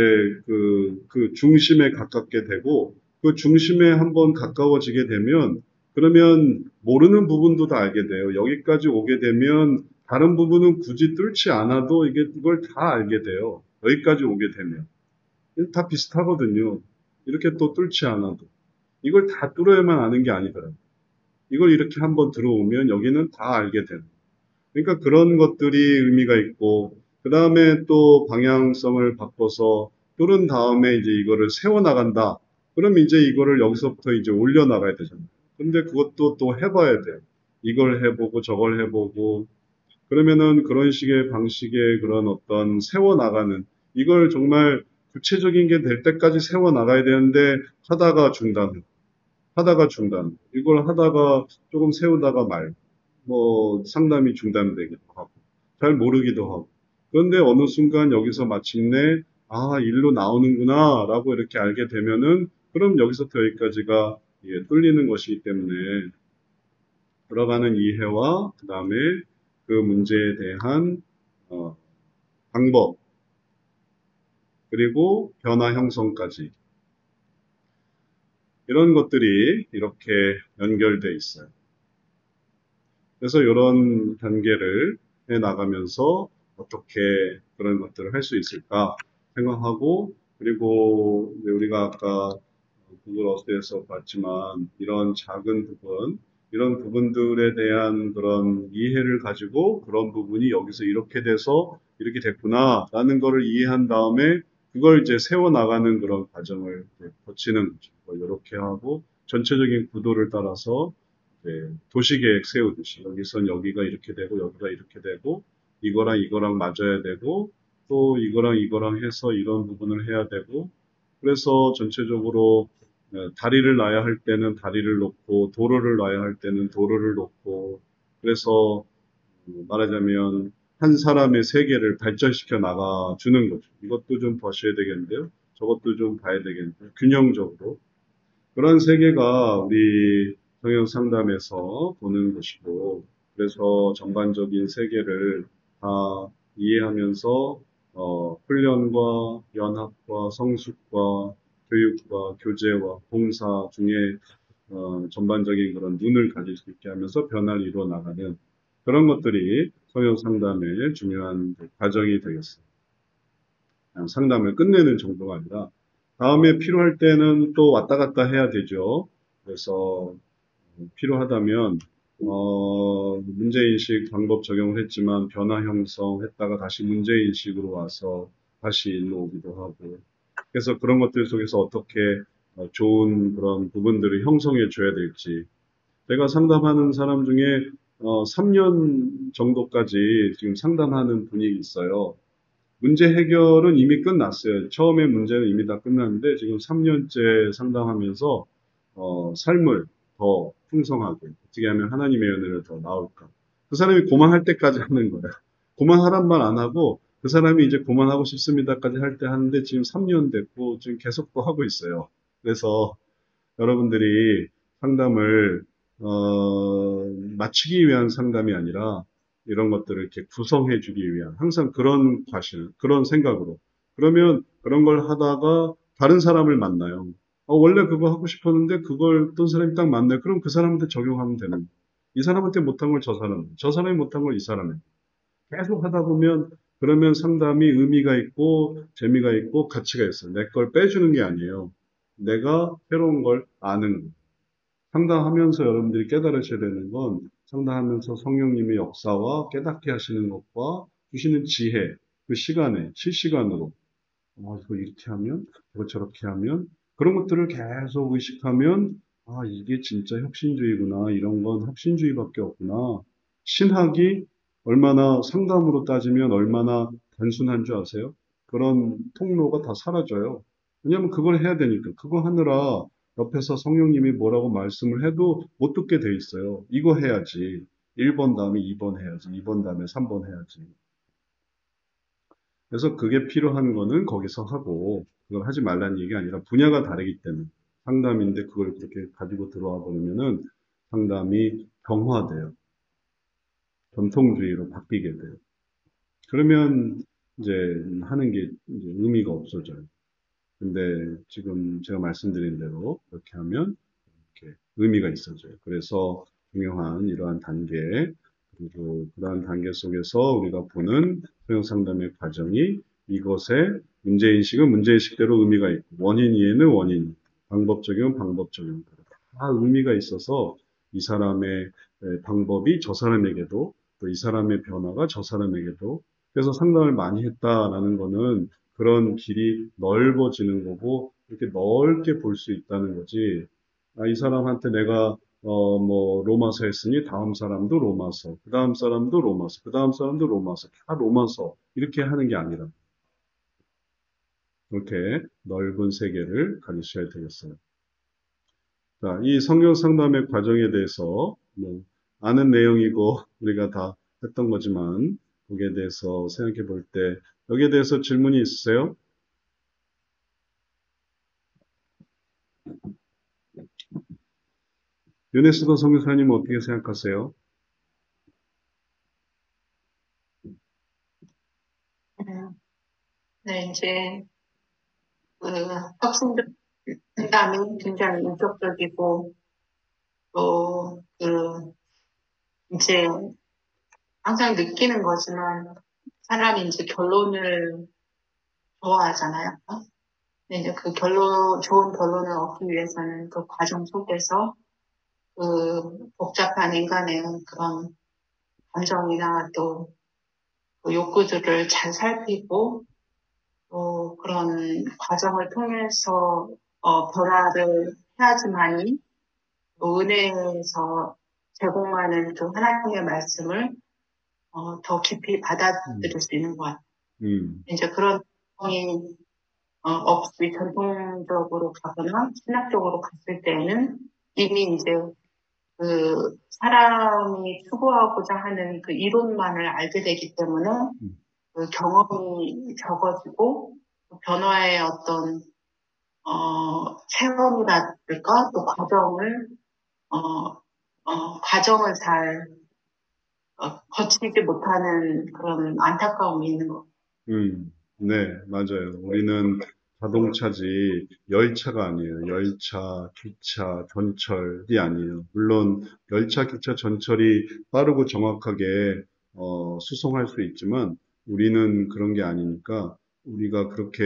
그 중심에 가깝게 되고, 그 중심에 한번 가까워지게 되면, 그러면 모르는 부분도 다 알게 돼요. 여기까지 오게 되면, 다른 부분은 굳이 뚫지 않아도 이걸 다 알게 돼요. 여기까지 오게 되면. 다 비슷하거든요. 이렇게 또 뚫지 않아도. 이걸 다 뚫어야만 아는 게 아니더라고요. 이걸 이렇게 한번 들어오면 여기는 다 알게 되는. 그러니까 그런 것들이 의미가 있고, 그 다음에 또 방향성을 바꿔서 뚫은 다음에 이제 이거를 세워나간다. 그럼 이제 이거를 여기서부터 이제 올려나가야 되잖아요. 근데 그것도 또 해봐야 돼요. 이걸 해보고 저걸 해보고, 그러면은 그런 식의 방식의 그런 어떤 세워나가는, 이걸 정말 구체적인 게 될 때까지 세워나가야 되는데, 하다가 중단, 이걸 하다가 조금 세우다가 뭐 상담이 중단되기도 하고, 잘 모르기도 하고. 그런데 어느 순간 여기서 마침내, 아, 일로 나오는구나, 라고 이렇게 알게 되면은, 그럼 여기서부터 여기까지가 뚫리는 것이기 때문에, 들어가는 이해와, 그 다음에 그 문제에 대한, 어, 방법, 그리고 변화 형성까지. 이런 것들이 이렇게 연결돼 있어요. 그래서 이런 단계를 해 나가면서 어떻게 그런 것들을 할 수 있을까 생각하고 그리고 우리가 아까 구글 어스에서 봤지만 이런 작은 부분 이런 부분들에 대한 그런 이해를 가지고 그런 부분이 여기서 이렇게 돼서 이렇게 됐구나라는 거를 이해한 다음에 그걸 이제 세워나가는 그런 과정을 거치는 거죠. 이렇게 하고 전체적인 구도를 따라서 도시계획 세우듯이 여기선 여기가 이렇게 되고 여기가 이렇게 되고 이거랑 맞아야 되고 또 이거랑 해서 이런 부분을 해야 되고 그래서 전체적으로 다리를 놔야 할 때는 다리를 놓고 도로를 놔야 할 때는 도로를 놓고 그래서 말하자면 한 사람의 세계를 발전시켜 나가 주는 거죠. 이것도 좀 보셔야 되겠는데요. 저것도 좀 봐야 되겠는데요. 균형적으로. 그런 세계가 우리 성형 상담에서 보는 것이고, 그래서 전반적인 세계를 다 이해하면서, 훈련과 연합과 성숙과 교육과 교제와 봉사 중에, 전반적인 그런 눈을 가질 수 있게 하면서 변화를 이루어 나가는 그런 것들이 성형 상담의 중요한 과정이 되겠습니다. 그냥 상담을 끝내는 정도가 아니라 다음에 필요할 때는 또 왔다 갔다 해야 되죠. 그래서 필요하다면 문제인식 방법 적용을 했지만 변화 형성했다가 다시 문제인식으로 와서 다시 일로 오기도 하고 그래서 그런 것들 속에서 어떻게 좋은 그런 부분들을 형성해 줘야 될지 제가 상담하는 사람 중에 3년 정도까지 지금 상담하는 분이 있어요. 문제 해결은 이미 끝났어요. 처음에 문제는 이미 다 끝났는데 지금 3년째 상담하면서 삶을 더 풍성하게 어떻게 하면 하나님의 은혜를 더 나올까. 그 사람이 고만할 때까지 하는 거예요. 고만하란 말 안 하고 그 사람이 이제 고만하고 싶습니다까지 할 때 하는데 지금 3년 됐고 지금 계속 또 하고 있어요. 그래서 여러분들이 상담을 마치기 위한 상담이 아니라 이런 것들을 이렇게 구성해 주기 위한 항상 그런 과실, 그런 생각으로 그러면 그런 걸 하다가 다른 사람을 만나요. 원래 그거 하고 싶었는데 그걸 어떤 사람이 딱 만나요. 그럼 그 사람한테 적용하면 되는 거예요. 이 사람한테 못한 걸 저 사람이 못한 걸 이 사람이 계속 하다 보면 그러면 상담이 의미가 있고 재미가 있고 가치가 있어요. 내 걸 빼주는 게 아니에요. 내가 새로운 걸 아는 거. 상담하면서 여러분들이 깨달으셔야 되는 건 상담하면서 성령님의 역사와 깨닫게 하시는 것과 주시는 지혜, 그 시간에, 실시간으로, 이거 이렇게 하면, 이거 저렇게 하면, 그런 것들을 계속 의식하면, 이게 진짜 혁신주의구나. 이런 건 혁신주의밖에 없구나. 신학이 얼마나 상담으로 따지면 얼마나 단순한 줄 아세요? 그런 통로가 다 사라져요. 왜냐하면 그걸 해야 되니까. 그거 하느라 옆에서 성령님이 뭐라고 말씀을 해도 못 듣게 돼 있어요. 이거 해야지. 1번 다음에 2번 해야지. 2번 다음에 3번 해야지. 그래서 그게 필요한 거는 거기서 하고, 그걸 하지 말라는 얘기가 아니라 분야가 다르기 때문에 상담인데 그걸 그렇게 가지고 들어와 버리면은 상담이 병화돼요. 전통주의로 바뀌게 돼요. 그러면 이제 하는 게 이제 의미가 없어져요. 근데 지금 제가 말씀드린 대로 그렇게 하면 이렇게 의미가 있어져요. 그래서 중요한 이러한 단계, 그리고 그러한 단계 속에서 우리가 보는 소형 상담의 과정이 이것의 문제인식은 문제인식대로 의미가 있고, 원인 이해는 원인, 방법적이면 방법적인, 다 의미가 있어서 이 사람의 방법이 저 사람에게도 또 이 사람의 변화가 저 사람에게도 그래서 상담을 많이 했다라는 거는 그런 길이 넓어지는 거고 이렇게 넓게 볼 수 있다는 거지. 이 사람한테 내가 뭐 로마서 했으니 다음 사람도 로마서, 그 다음 사람도 로마서, 그 다음 사람도 로마서, 다 로마서 이렇게 하는 게 아니라 그렇게 넓은 세계를 가지셔야 되겠어요. 자, 이 성경 상담의 과정에 대해서 뭐 아는 내용이고 우리가 다 했던 거지만 거기에 대해서 생각해 볼 때 여기에 대해서 질문이 있으세요? 유네스도 선교사님 어떻게 생각하세요? 음, 네, 이제 그 혁신적 상담이 굉장히 인격적이고 또 그 이제 항상 느끼는 거지만 사람이 이제 결론을 좋아하잖아요. 근데 이제 그 좋은 결론을 얻기 위해서는 그 과정 속에서 그 복잡한 인간의 그런 감정이나 또 그 욕구들을 잘 살피고 또 그런 과정을 통해서 변화를 해야지만이 또 은혜에서 제공하는 그 하나님의 말씀을 더 깊이 받아들일 수 있는 것 같아요. 이제 그런 경험이 없이 전통적으로 가거나 신학적으로 갔을 때는 이미 이제 그 사람이 추구하고자 하는 그 이론만을 알게 되기 때문에 그 경험이 적어지고 변화의 어떤 체험이랄까 또 과정을 잘 거치지 못하는 그런 안타까움이 있는 것 네, 맞아요. 우리는 자동차지 열차가 아니에요. 열차, 기차, 전철이 아니에요. 물론 열차, 기차, 전철이 빠르고 정확하게 수송할 수 있지만 우리는 그런 게 아니니까 우리가 그렇게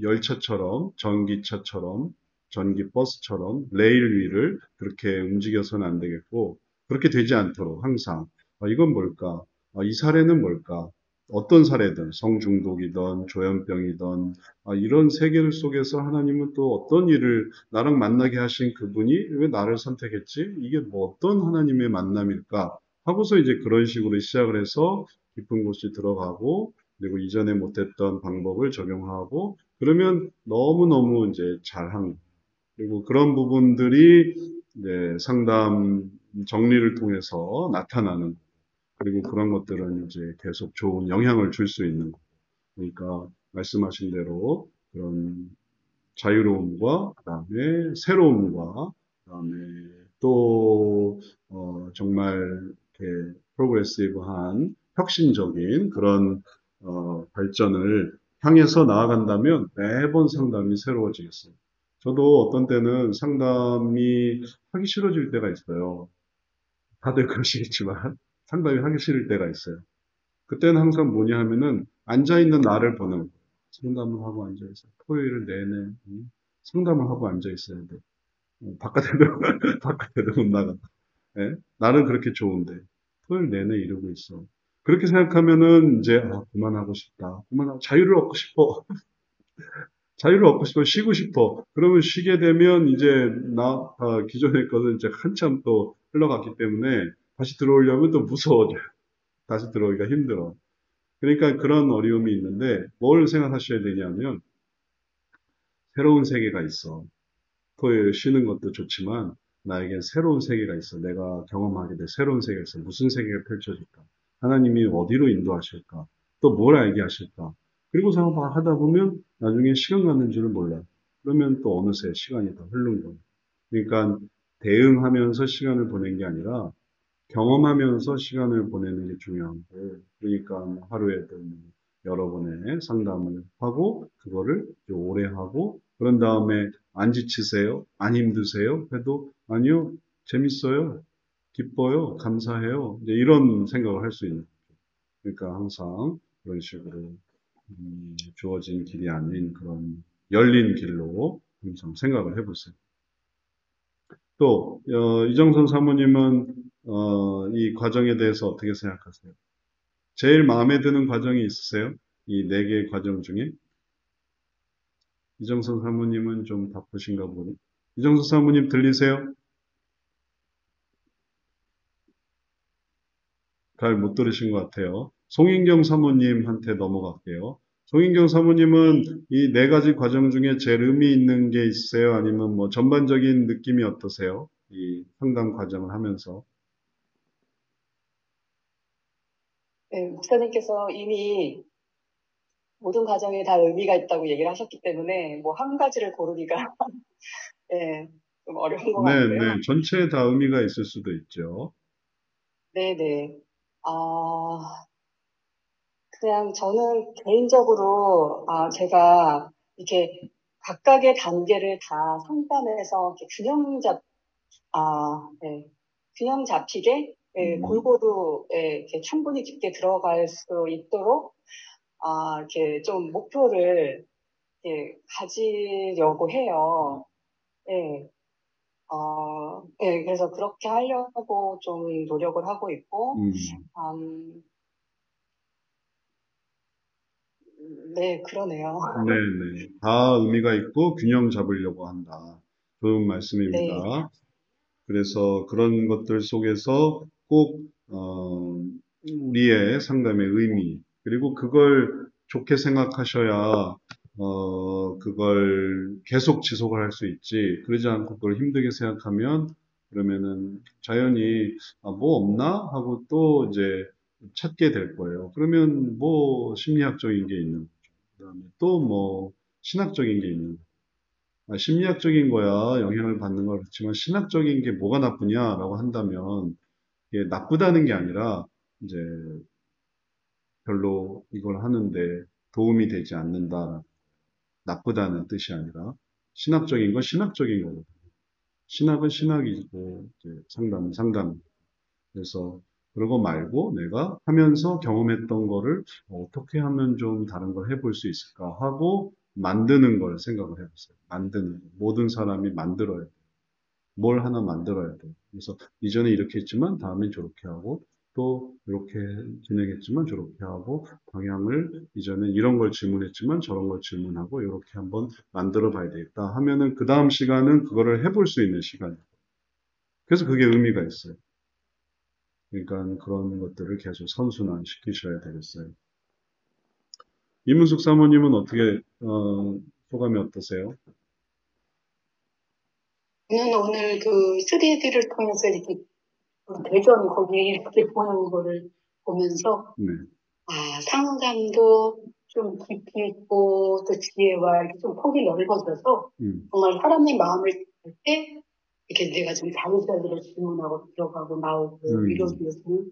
열차처럼, 전기차처럼, 전기버스처럼 레일 위를 그렇게 움직여서는 안 되겠고 그렇게 되지 않도록 항상 이건 뭘까? 이 사례는 뭘까? 어떤 사례든 성중독이든 조현병이든 이런 세계 속에서 하나님은 또 어떤 일을 나랑 만나게 하신 그분이 왜 나를 선택했지? 이게 뭐 어떤 하나님의 만남일까? 하고서 이제 그런 식으로 시작을 해서 깊은 곳이 들어가고 그리고 이전에 못했던 방법을 적용하고 그러면 너무너무 이제 잘한 그리고 그런 부분들이 이제 상담 정리를 통해서 나타나는 그리고 그런 것들은 이제 계속 좋은 영향을 줄 수 있는 거. 그러니까 말씀하신 대로 그런 자유로움과 그다음에 새로움과 그다음에 또 정말 이렇게 프로그레시브한 혁신적인 그런 발전을 향해서 나아간다면 매번 상담이 새로워지겠어요. 저도 어떤 때는 상담이 하기 싫어질 때가 있어요. 다들 그러시겠지만 상담이 하기 싫을 때가 있어요. 그때는 항상 뭐냐 하면은 앉아있는 나를 보는 거예요. 상담을 하고 앉아있어요. 토요일 내내 상담을 하고 앉아있어야 돼. 바깥에도, 바깥에도 못 나가. 예? 날은 그렇게 좋은데 토요일 내내 이러고 있어. 그렇게 생각하면은 이제 그만하고 싶다. 그만하고 자유를 얻고 싶어. 자유를 얻고 싶어. 쉬고 싶어. 그러면 쉬게 되면 이제 기존의 것은 이제 한참 또 흘러갔기 때문에 다시 들어오려면 또 무서워져요. 다시 들어오기가 힘들어. 그러니까 그런 어려움이 있는데 뭘 생각하셔야 되냐면 새로운 세계가 있어. 토요일 쉬는 것도 좋지만 나에겐 새로운 세계가 있어. 내가 경험하게 될 새로운 세계가 있어. 무슨 세계가 펼쳐질까? 하나님이 어디로 인도하실까? 또 뭘 알게 하실까? 그리고서 막 하다 보면 나중에 시간 가는 줄을 몰라. 그러면 또 어느새 시간이 다 흐른 거야. 그러니까 대응하면서 시간을 보낸 게 아니라 경험하면서 시간을 보내는 게 중요한 거예요. 그러니까 하루에도 여러 번의 상담을 하고 그거를 오래 하고 그런 다음에 안 지치세요? 안 힘드세요? 해도 아니요, 재밌어요, 기뻐요, 감사해요. 이제 이런 생각을 할 수 있는 거죠. 그러니까 항상 그런 식으로 주어진 길이 아닌 그런 열린 길로 항상 생각을 해보세요. 또 이정선 사모님은 이 과정에 대해서 어떻게 생각하세요? 제일 마음에 드는 과정이 있으세요? 이 네 개의 과정 중에? 이정선 사모님은 좀 바쁘신가 보네. 이정선 사모님 들리세요? 잘 못 들으신 것 같아요. 송인경 사모님한테 넘어갈게요. 송인경 사모님은 이 네 가지 과정 중에 제일 의미 있는 게 있으세요? 아니면 뭐 전반적인 느낌이 어떠세요? 이 상담 과정을 하면서. 네, 목사님께서 이미 모든 과정에 다 의미가 있다고 얘기를 하셨기 때문에 뭐 한 가지를 고르기가 네, 좀 어려운 것 네, 같고요. 네. 전체에 다 의미가 있을 수도 있죠. 네네. 그냥 저는 개인적으로 제가 이렇게 각각의 단계를 다 상담해서 이렇게 네, 균형 잡히게 골고루 이렇게 충분히 깊게 들어갈 수 있도록 이렇게 좀 목표를 가지려고 해요. 예, 그래서 그렇게 하려고 좀 노력을 하고 있고, 네, 그러네요. 네, 네. 다 의미가 있고 균형 잡으려고 한다. 좋은 말씀입니다. 네, 그래서 그런 것들 속에서 꼭 우리의 상담의 의미 그리고 그걸 좋게 생각하셔야 그걸 계속 지속을 할 수 있지. 그러지 않고 그걸 힘들게 생각하면 그러면은 자연히 뭐 없나 하고 또 이제 찾게 될 거예요. 그러면 뭐 심리학적인 게 있는 거죠. 그다음에 또 뭐 신학적인 게 있는 거죠. 심리학적인 거야 영향을 받는 걸 그렇지만 신학적인 게 뭐가 나쁘냐라고 한다면 이게 나쁘다는 게 아니라 이제 별로 이걸 하는데 도움이 되지 않는다. 나쁘다는 뜻이 아니라 신학적인 건 신학적인 거거든요. 신학은 신학이고 이제 상담은 상담. 그래서 그러고 말고 내가 하면서 경험했던 거를 어떻게 하면 좀 다른 걸 해볼 수 있을까 하고 만드는 걸 생각을 해보세요. 만드는 거. 모든 사람이 만들어야 돼. 뭘 하나 만들어야 돼. 그래서 이전에 이렇게 했지만 다음엔 저렇게 하고 또 이렇게 진행했지만 저렇게 하고 방향을 이전에 이런 걸 질문했지만 저런 걸 질문하고 이렇게 한번 만들어 봐야 되겠다 하면은 그 다음 시간은 그거를 해볼 수 있는 시간이에요. 그래서 그게 의미가 있어요. 그러니까 그런 것들을 계속 선순환시키셔야 되겠어요. 이문숙 사모님은 어떻게 소감이 어떠세요? 저는 오늘 그 3D를 통해서 이렇게 대전 거기에 이렇게 보는 거를 보면서 네. 상담도 좀 깊이 있고 또 지혜와 이렇게 좀 폭이 넓어져서 정말 사람의 마음을 볼 때 이렇게 내가 좀 자기자기를 질문하고 들어가고 나오고 이러기 위해서는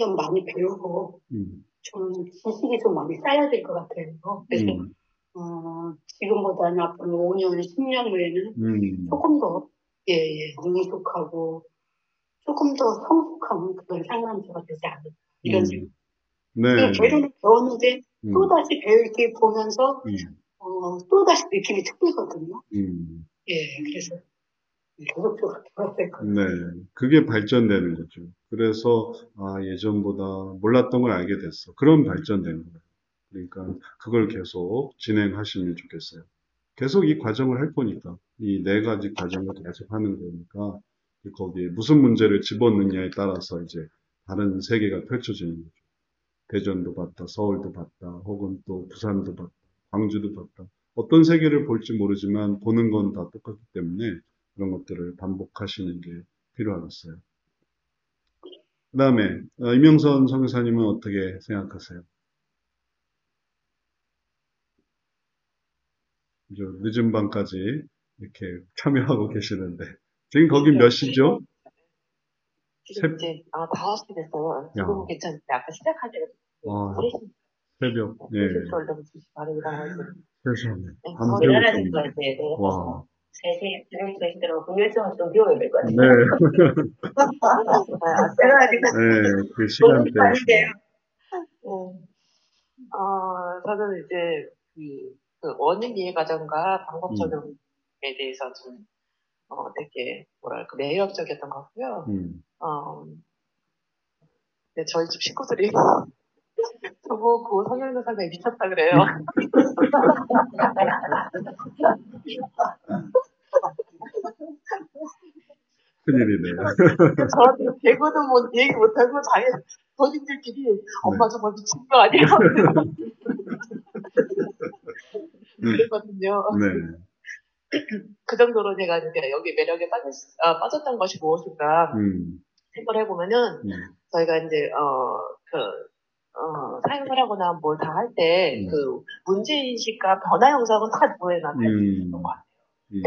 좀 많이 배우고 좀 지식이 좀 많이 쌓여야 될 것 같아요. 그래서 지금보다는 앞으로 5년, 10년 후에는 조금 더 능숙하고 조금 더 성숙한 그런 상담자가 되지 않을까 이런 생각. 네. 계속 배웠는데 또다시 배울게 보면서 또다시 느낌이 틀리거든요. 그래서 계속적으로 배워야 될 것 같아요. 네. 그게 발전되는 거죠. 그래서, 예전보다 몰랐던 걸 알게 됐어. 그런 발전되는 거예요. 그러니까 그걸 계속 진행하시면 좋겠어요. 계속 이 과정을 할 거니까, 이 네 가지 과정을 계속 하는 거니까, 거기에 무슨 문제를 집어넣느냐에 따라서 이제 다른 세계가 펼쳐지는 거죠. 대전도 봤다, 서울도 봤다, 혹은 또 부산도 봤다, 광주도 봤다. 어떤 세계를 볼지 모르지만 보는 건 다 똑같기 때문에 그런 것들을 반복하시는 게 필요하겠어요. 그 다음에 이명선 선교사님은 어떻게 생각하세요? 이제 늦은 밤까지 이렇게 참여하고 계시는데 지금 거기 몇 시죠? 지금 이제 5시 됐어요. 지금은 괜찮은데 아까 시작할 때가 아, 3시 새벽, 네. 3시 얼른 2시 반에 일어나가지고 세상에. 일어나야 밤새우셨네. 될 것 같아요. 네. 와. 3시, 3시 들어 금요일쯤은 좀 비워야 될 것 같아요. 네. 일어나니까 네, 그 시간대. 저는 이제 그 원인 이해 과정과 방법 적용에 대해서 좀 되게 뭐랄까 매력적이었던 것 같고요. 네, 저희 집 식구들이 저보고 성형외과에 미쳤다 그래요. 큰일이네요. 저한테 개그도 뭐 얘기 못하고 자기 본인들끼리 엄마 정말 미친 거 아니야? 그랬거든요. 네. 그 정도로 제가 이제 여기 매력에 빠졌던 것이 무엇인가 생각을 해보면은 저희가 이제 사용을 하거나 뭘 다 할 때 그 문제인식과 변화 영상은 다 누구에 나타있는 것 같아요. 네.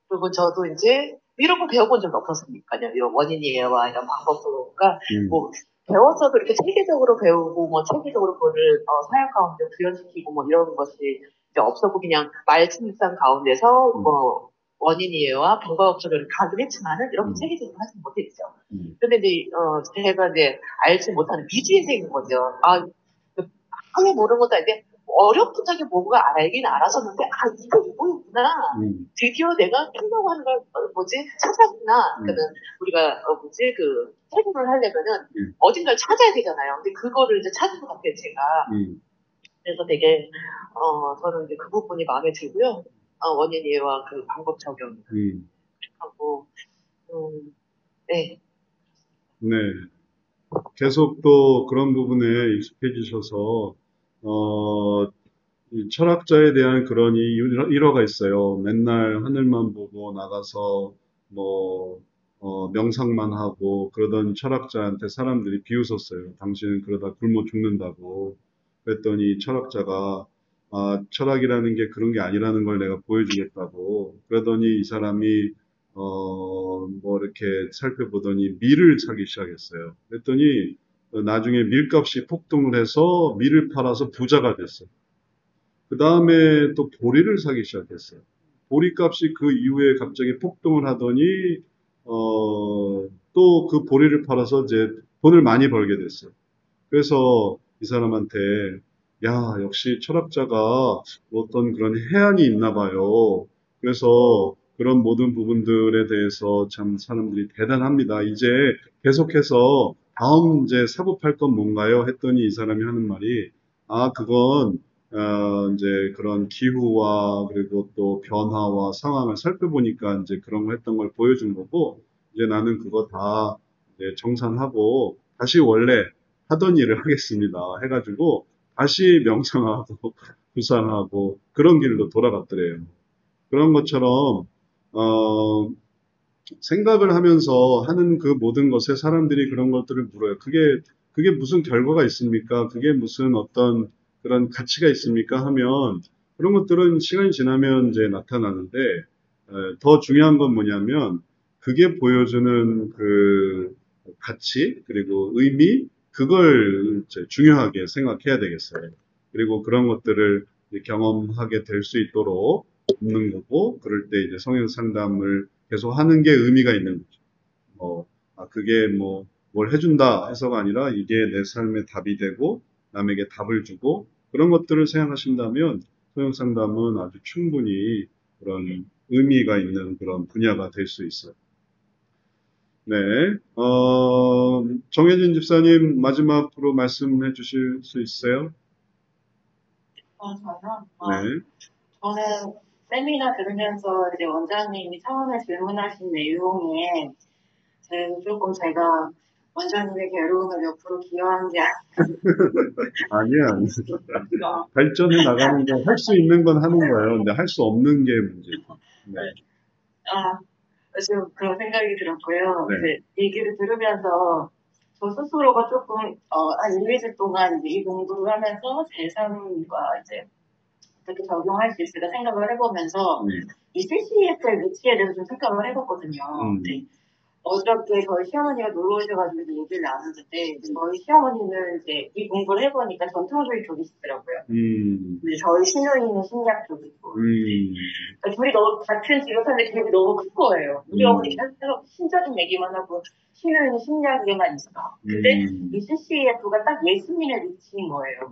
그리고 저도 이제 이런 거 배워본 적이 없었으니까요. 이런 원인 이해와 이런 방법도가 뭐 배웠어도 이렇게 체계적으로 배우고 뭐 체계적으로 그거를 사역 가운데 구현시키고 뭐 이런 것이 이제 없었고 그냥 말씀상 가운데서 뭐 원인 이해와 방법 적용을 가긴 했지만은 이렇게 체계적으로 하지 못했죠. 근데 이제 제가 이제 알지 못하는 미지의 세계인 거죠. 아예 모르는 것도 아닌데 어렵던 적이 뭐가 알긴 알았었는데 이거 이거였구나. 드디어 내가 하려고 하는 걸 찾았구나. 그러면 우리가 그 체험을 하려면은 어딘가를 찾아야 되잖아요. 근데 그거를 이제 찾은 것 같아요, 제가. 그래서 되게 저는 이제 그 부분이 마음에 들고요. 원인 이해와 그 방법 적용 하고 네. 네. 계속 또 그런 부분에 익숙해지셔서 이 철학자에 대한 그런 일화가 있어요. 맨날 하늘만 보고 나가서 뭐 명상만 하고 그러던 철학자한테 사람들이 비웃었어요. 당신은 그러다 굶어 죽는다고. 그랬더니 철학자가 철학이라는 게 그런 게 아니라는 걸 내가 보여주겠다고. 그러더니 이 사람이 뭐 이렇게 살펴보더니 밀을 사기 시작했어요. 그랬더니 나중에 밀값이 폭등을 해서 밀을 팔아서 부자가 됐어요. 그 다음에 또 보리를 사기 시작했어요. 보리값이 그 이후에 갑자기 폭등을 하더니 또 그 보리를 팔아서 이제 돈을 많이 벌게 됐어요. 그래서 이 사람한테 야, 역시 철학자가 어떤 그런 해안이 있나 봐요. 그래서 그런 모든 부분들에 대해서 참 사람들이 대단합니다. 이제 계속해서 다음 이제 사고 팔 건 뭔가요? 했더니 이 사람이 하는 말이 그건 이제 그런 기후와 그리고 또 변화와 상황을 살펴보니까 이제 그런 거 했던 걸 보여준 거고 이제 나는 그거 다 이제 정산하고 다시 원래 하던 일을 하겠습니다. 해가지고 다시 명상하고 구상하고 그런 길로 돌아갔더래요. 그런 것처럼 생각을 하면서 하는 그 모든 것에 사람들이 그런 것들을 물어요. 그게 무슨 결과가 있습니까? 그게 무슨 어떤 그런 가치가 있습니까? 하면 그런 것들은 시간이 지나면 이제 나타나는데 더 중요한 건 뭐냐면 그게 보여주는 그 가치 그리고 의미 그걸 이제 중요하게 생각해야 되겠어요. 그리고 그런 것들을 경험하게 될 수 있도록 돕는 거고 그럴 때 이제 성형 상담을 계속 하는 게 의미가 있는 거죠. 그게 뭘 해준다 해서가 아니라 이게 내 삶의 답이 되고 남에게 답을 주고 그런 것들을 생각하신다면 성형 상담은 아주 충분히 그런 의미가 있는 그런 분야가 될 수 있어요. 네, 정혜진 집사님 마지막으로 말씀해 주실 수 있어요? 저는 세미나 들으면서 이제 원장님이 처음에 질문하신 내용에 조금 제가 원장님의 괴로움을 옆으로 기여한 게 아니야. 발전해 나가는 거, 할 수 있는 건 하는 거예요. 근데 할 수 없는 게 문제죠. 네. 좀 그런 생각이 들었고요. 네. 이제 얘기를 들으면서 저 스스로가 조금, 한 1, 2주 동안 이제 이 공부를 하면서 제 삶과 이제 어떻게 적용할 수 있을까 생각을 해보면서 이 CCF의 위치에 대해서 좀 생각을 해봤거든요. 네. 어저께 저희 시어머니가 놀러 오셔가지고 얘기를 나누는데 저희 시어머니는 이제 이 공부를 해보니까 전통주의 쪽이시더라고요. 이제 저희 신우이는 신약 쪽이고. 그러니까 둘이 너무 같은 집에 사는데 갭이 너무 큰 거예요. 우리 어머니 계속 신적인 얘기만 하고 신우이는 신약에만 있어. 근데 이 CCF가 딱 예수님의 위치인 거예요.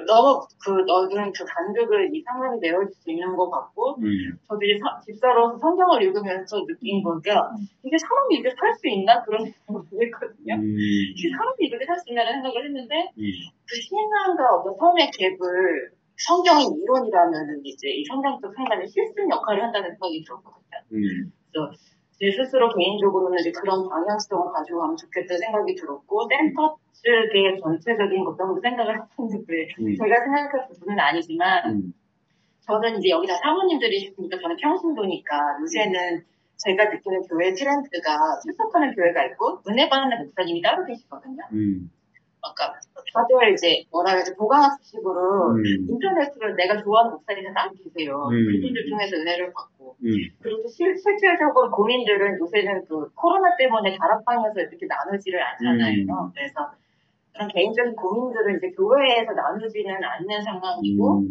너무 넓은 간극을 이 상황이 내어줄 수 있는 것 같고, 저도 이제 집사로서 성경을 읽으면서 느낀 거가, 이게 사람이 이렇게 살 수 있나? 그런 생각을 했거든요. 이게 사람이 이렇게 살 수 있나라는 생각을 했는데, 그 신앙과 어떤 삶의 갭을 성경이 이론이라면 이제 이 성경적 상담이 실습 역할을 한다는 생각이 들었거든요. 그래서 제 스스로 개인적으로는 이제 그런 방향성을 가지고 가면 좋겠다는 생각이 들었고, 센터 측의 전체적인 것도 한번 생각을 했는데, 제가 생각할 부분은 아니지만, 저는 이제 여기 다 사모님들이시니까 저는 평신도니까, 요새는 제가 느끼는 교회 트렌드가 출석하는 교회가 있고, 은혜 받는 목사님이 따로 계시거든요. 그러니까 다들 이제 뭐라 해야지 보강학습식으로 인터넷으로 내가 좋아하는 목사님이 따로 계세요. 그분들 중에서 은혜를 받고 그리고 실질적으로 고민들은 요새는 그 코로나 때문에 다락방에서 이렇게 나누지를 않잖아요. 그래서 그런 개인적인 고민들은 이제 교회에서 나누지는 않는 상황이고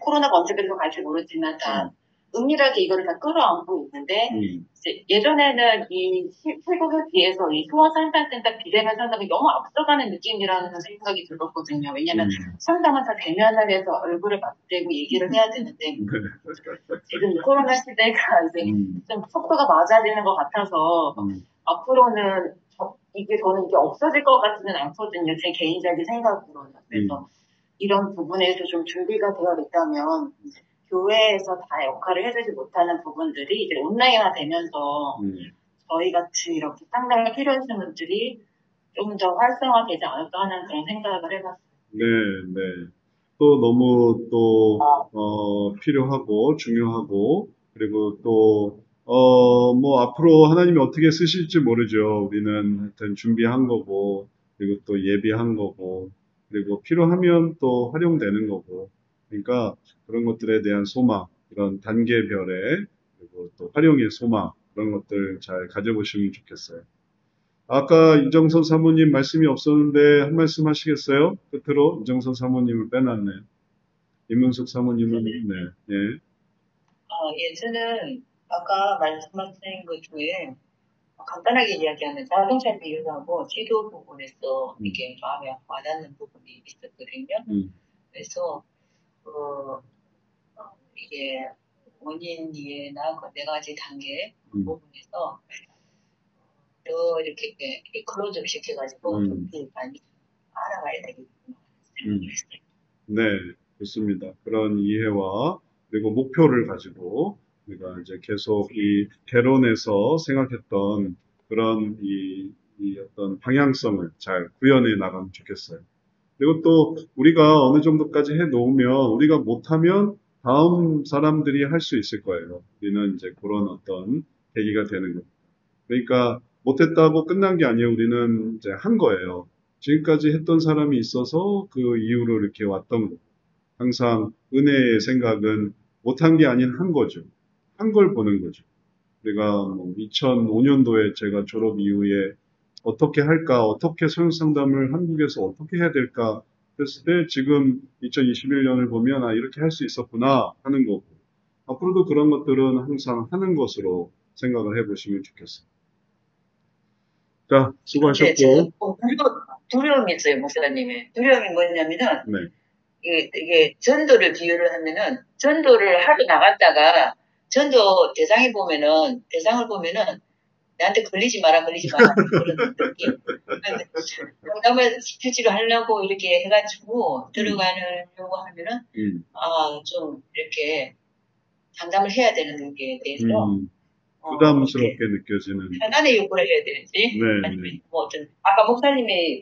코로나가 언제까지 갈지 모르지만 다 은밀하게 이거를 다 끌어안고 있는데 이제 예전에는 이 태국에 비해서 이 소아상담센터 비대면 상담이 너무 앞서가는 느낌이라는 생각이 들었거든요. 왜냐면 상담은 다 대면을 해서 얼굴을 맞대고 얘기를 해야 되는데 지금 코로나 시대가 이제 좀 속도가 맞아지는 것 같아서 앞으로는 저는 이게 없어질 것 같지는 않거든요. 제 개인적인 생각으로는. 그래서 이런 부분에서 좀 준비가 되어 있다면 교회에서 다 역할을 해주지 못하는 부분들이 이제 온라인화 되면서 저희 같이 이렇게 상담을 필요하신 분들이 좀 더 활성화되지 않을까 하는 그런 생각을 해봤어요. 네, 네. 또 너무 필요하고 중요하고 그리고 또 뭐 앞으로 하나님이 어떻게 쓰실지 모르죠. 우리는 하여튼 준비한 거고 그리고 또 예비한 거고 그리고 필요하면 또 활용되는 거고 그러니까 그런 것들에 대한 소망, 이런 단계별의 그리고 또 활용의 소망 그런 것들 잘 가져보시면 좋겠어요. 아까 이정선 사모님 말씀이 없었는데 한 말씀 하시겠어요? 끝으로 이정선 사모님을 빼놨네요. 임문숙 사모님은 네. 예, 저는 아까 말씀하신 것 중에 간단하게 이야기하면 자동차 비율하고 지도 부분에서 이게 마음에 와닿는 부분이 있었거든요. 그래서 이게 원인 이해나 그 4가지 단계 부분에서 더 이렇게 클로즈업 시켜가지고 깊이 많이 알아가야 되겠구나 생각을 했어요. 네, 좋습니다. 그런 이해와 그리고 목표를 가지고 우리가 이제 계속 이 개론에서 생각했던 그런 이 어떤 방향성을 잘 구현해 나가면 좋겠어요. 그리고 또 우리가 어느 정도까지 해 놓으면 우리가 못하면 다음 사람들이 할 수 있을 거예요. 우리는 이제 그런 어떤 계기가 되는 겁니다. 그러니까 못했다고 끝난 게 아니에요. 우리는 이제 한 거예요. 지금까지 했던 사람이 있어서 그 이후로 이렇게 왔던 거. 항상 은혜의 생각은 못한 게 아닌 한 거죠. 한 걸 보는 거죠. 우리가 2005년도에 제가 졸업 이후에 어떻게 할까, 어떻게 소형상담을 한국에서 어떻게 해야 될까 했을 때 지금 2021년을 보면 이렇게 할 수 있었구나 하는 거고 앞으로도 그런 것들은 항상 하는 것으로 생각을 해보시면 좋겠어요. 자, 수고하셨고. 두려움이 있어요, 목사님의. 두려움이 뭐냐면은, 이게 전도를 비유를 하면은, 전도를 하러 나갔다가, 전도 대상을 보면은 나한테 걸리지 마라 그런 느낌. 상담을 실제로 하려고 이렇게 해가지고 들어가려고 하면은 좀 이렇게 상담을 해야 되는 게 대해서 부담스럽게 느껴지는 편안의 요구를 해야 되는지 아니면 뭐 어떤 아까 목사님이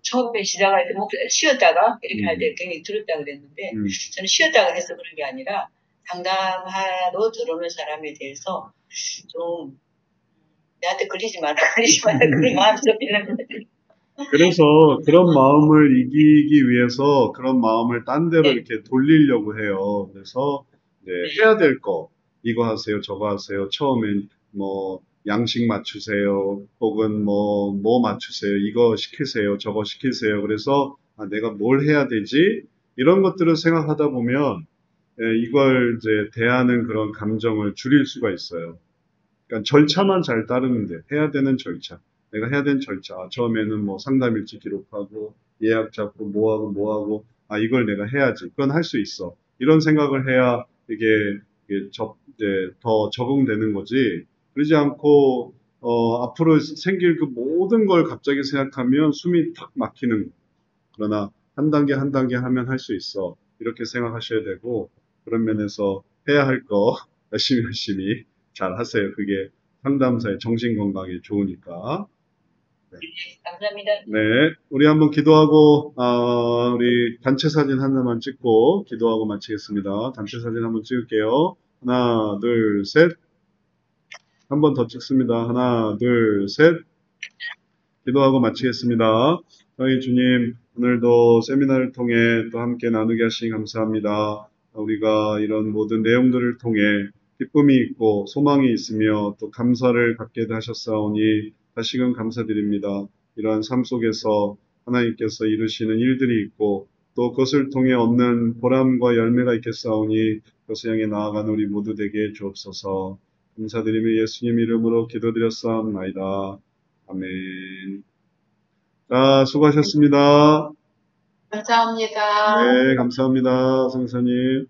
처음에 시작할 때 쉬었다가 이렇게 할 때 굉장히 두렵다 그랬는데 저는 쉬었다가 해서 그런 게 아니라 상담하러 들어오는 사람에 대해서 좀 나한테 걸리지 마라 그런 마음이 좀 있는 것 같아요. 그래서 그런 마음을 이기기 위해서 그런 마음을 딴 데로 이렇게 돌리려고 해요. 그래서 해야 될 거 이거 하세요, 저거 하세요. 처음엔 뭐 양식 맞추세요, 혹은 뭐 맞추세요, 이거 시키세요, 저거 시키세요. 그래서 내가 뭘 해야 되지? 이런 것들을 생각하다 보면 이걸 이제 대하는 그런 감정을 줄일 수가 있어요. 그러니까 절차만 잘 따르면 돼. 해야 되는 절차. 내가 해야 되는 절차. 처음에는 뭐 상담일지 기록하고 예약 잡고 뭐하고 이걸 내가 해야지. 그건 할 수 있어. 이런 생각을 해야 이게 더 적응되는 거지. 그러지 않고 앞으로 생길 그 모든 걸 갑자기 생각하면 숨이 탁 막히는 거. 그러나 한 단계 한 단계 하면 할 수 있어. 이렇게 생각하셔야 되고 그런 면에서 해야 할 거 열심히 잘 하세요. 그게 상담사의 정신 건강에 좋으니까. 네. 감사합니다. 네, 우리 한번 기도하고 우리 단체 사진 하나만 찍고 기도하고 마치겠습니다. 단체 사진 한번 찍을게요. 하나, 둘, 셋. 한 번 더 찍습니다. 하나, 둘, 셋. 기도하고 마치겠습니다. 저희 주님, 오늘도 세미나를 통해 또 함께 나누게 하시니 감사합니다. 우리가 이런 모든 내용들을 통해 기쁨이 있고 소망이 있으며 또 감사를 갖게 하셨사오니 다시금 감사드립니다. 이러한 삶 속에서 하나님께서 이루시는 일들이 있고 또 그것을 통해 얻는 보람과 열매가 있겠사오니 그것을 향해 나아가는 우리 모두 되게 주옵소서. 감사드리며 예수님 이름으로 기도드렸사옵나이다. 아멘. 자, 수고하셨습니다. 감사합니다. 네, 감사합니다, 성사님.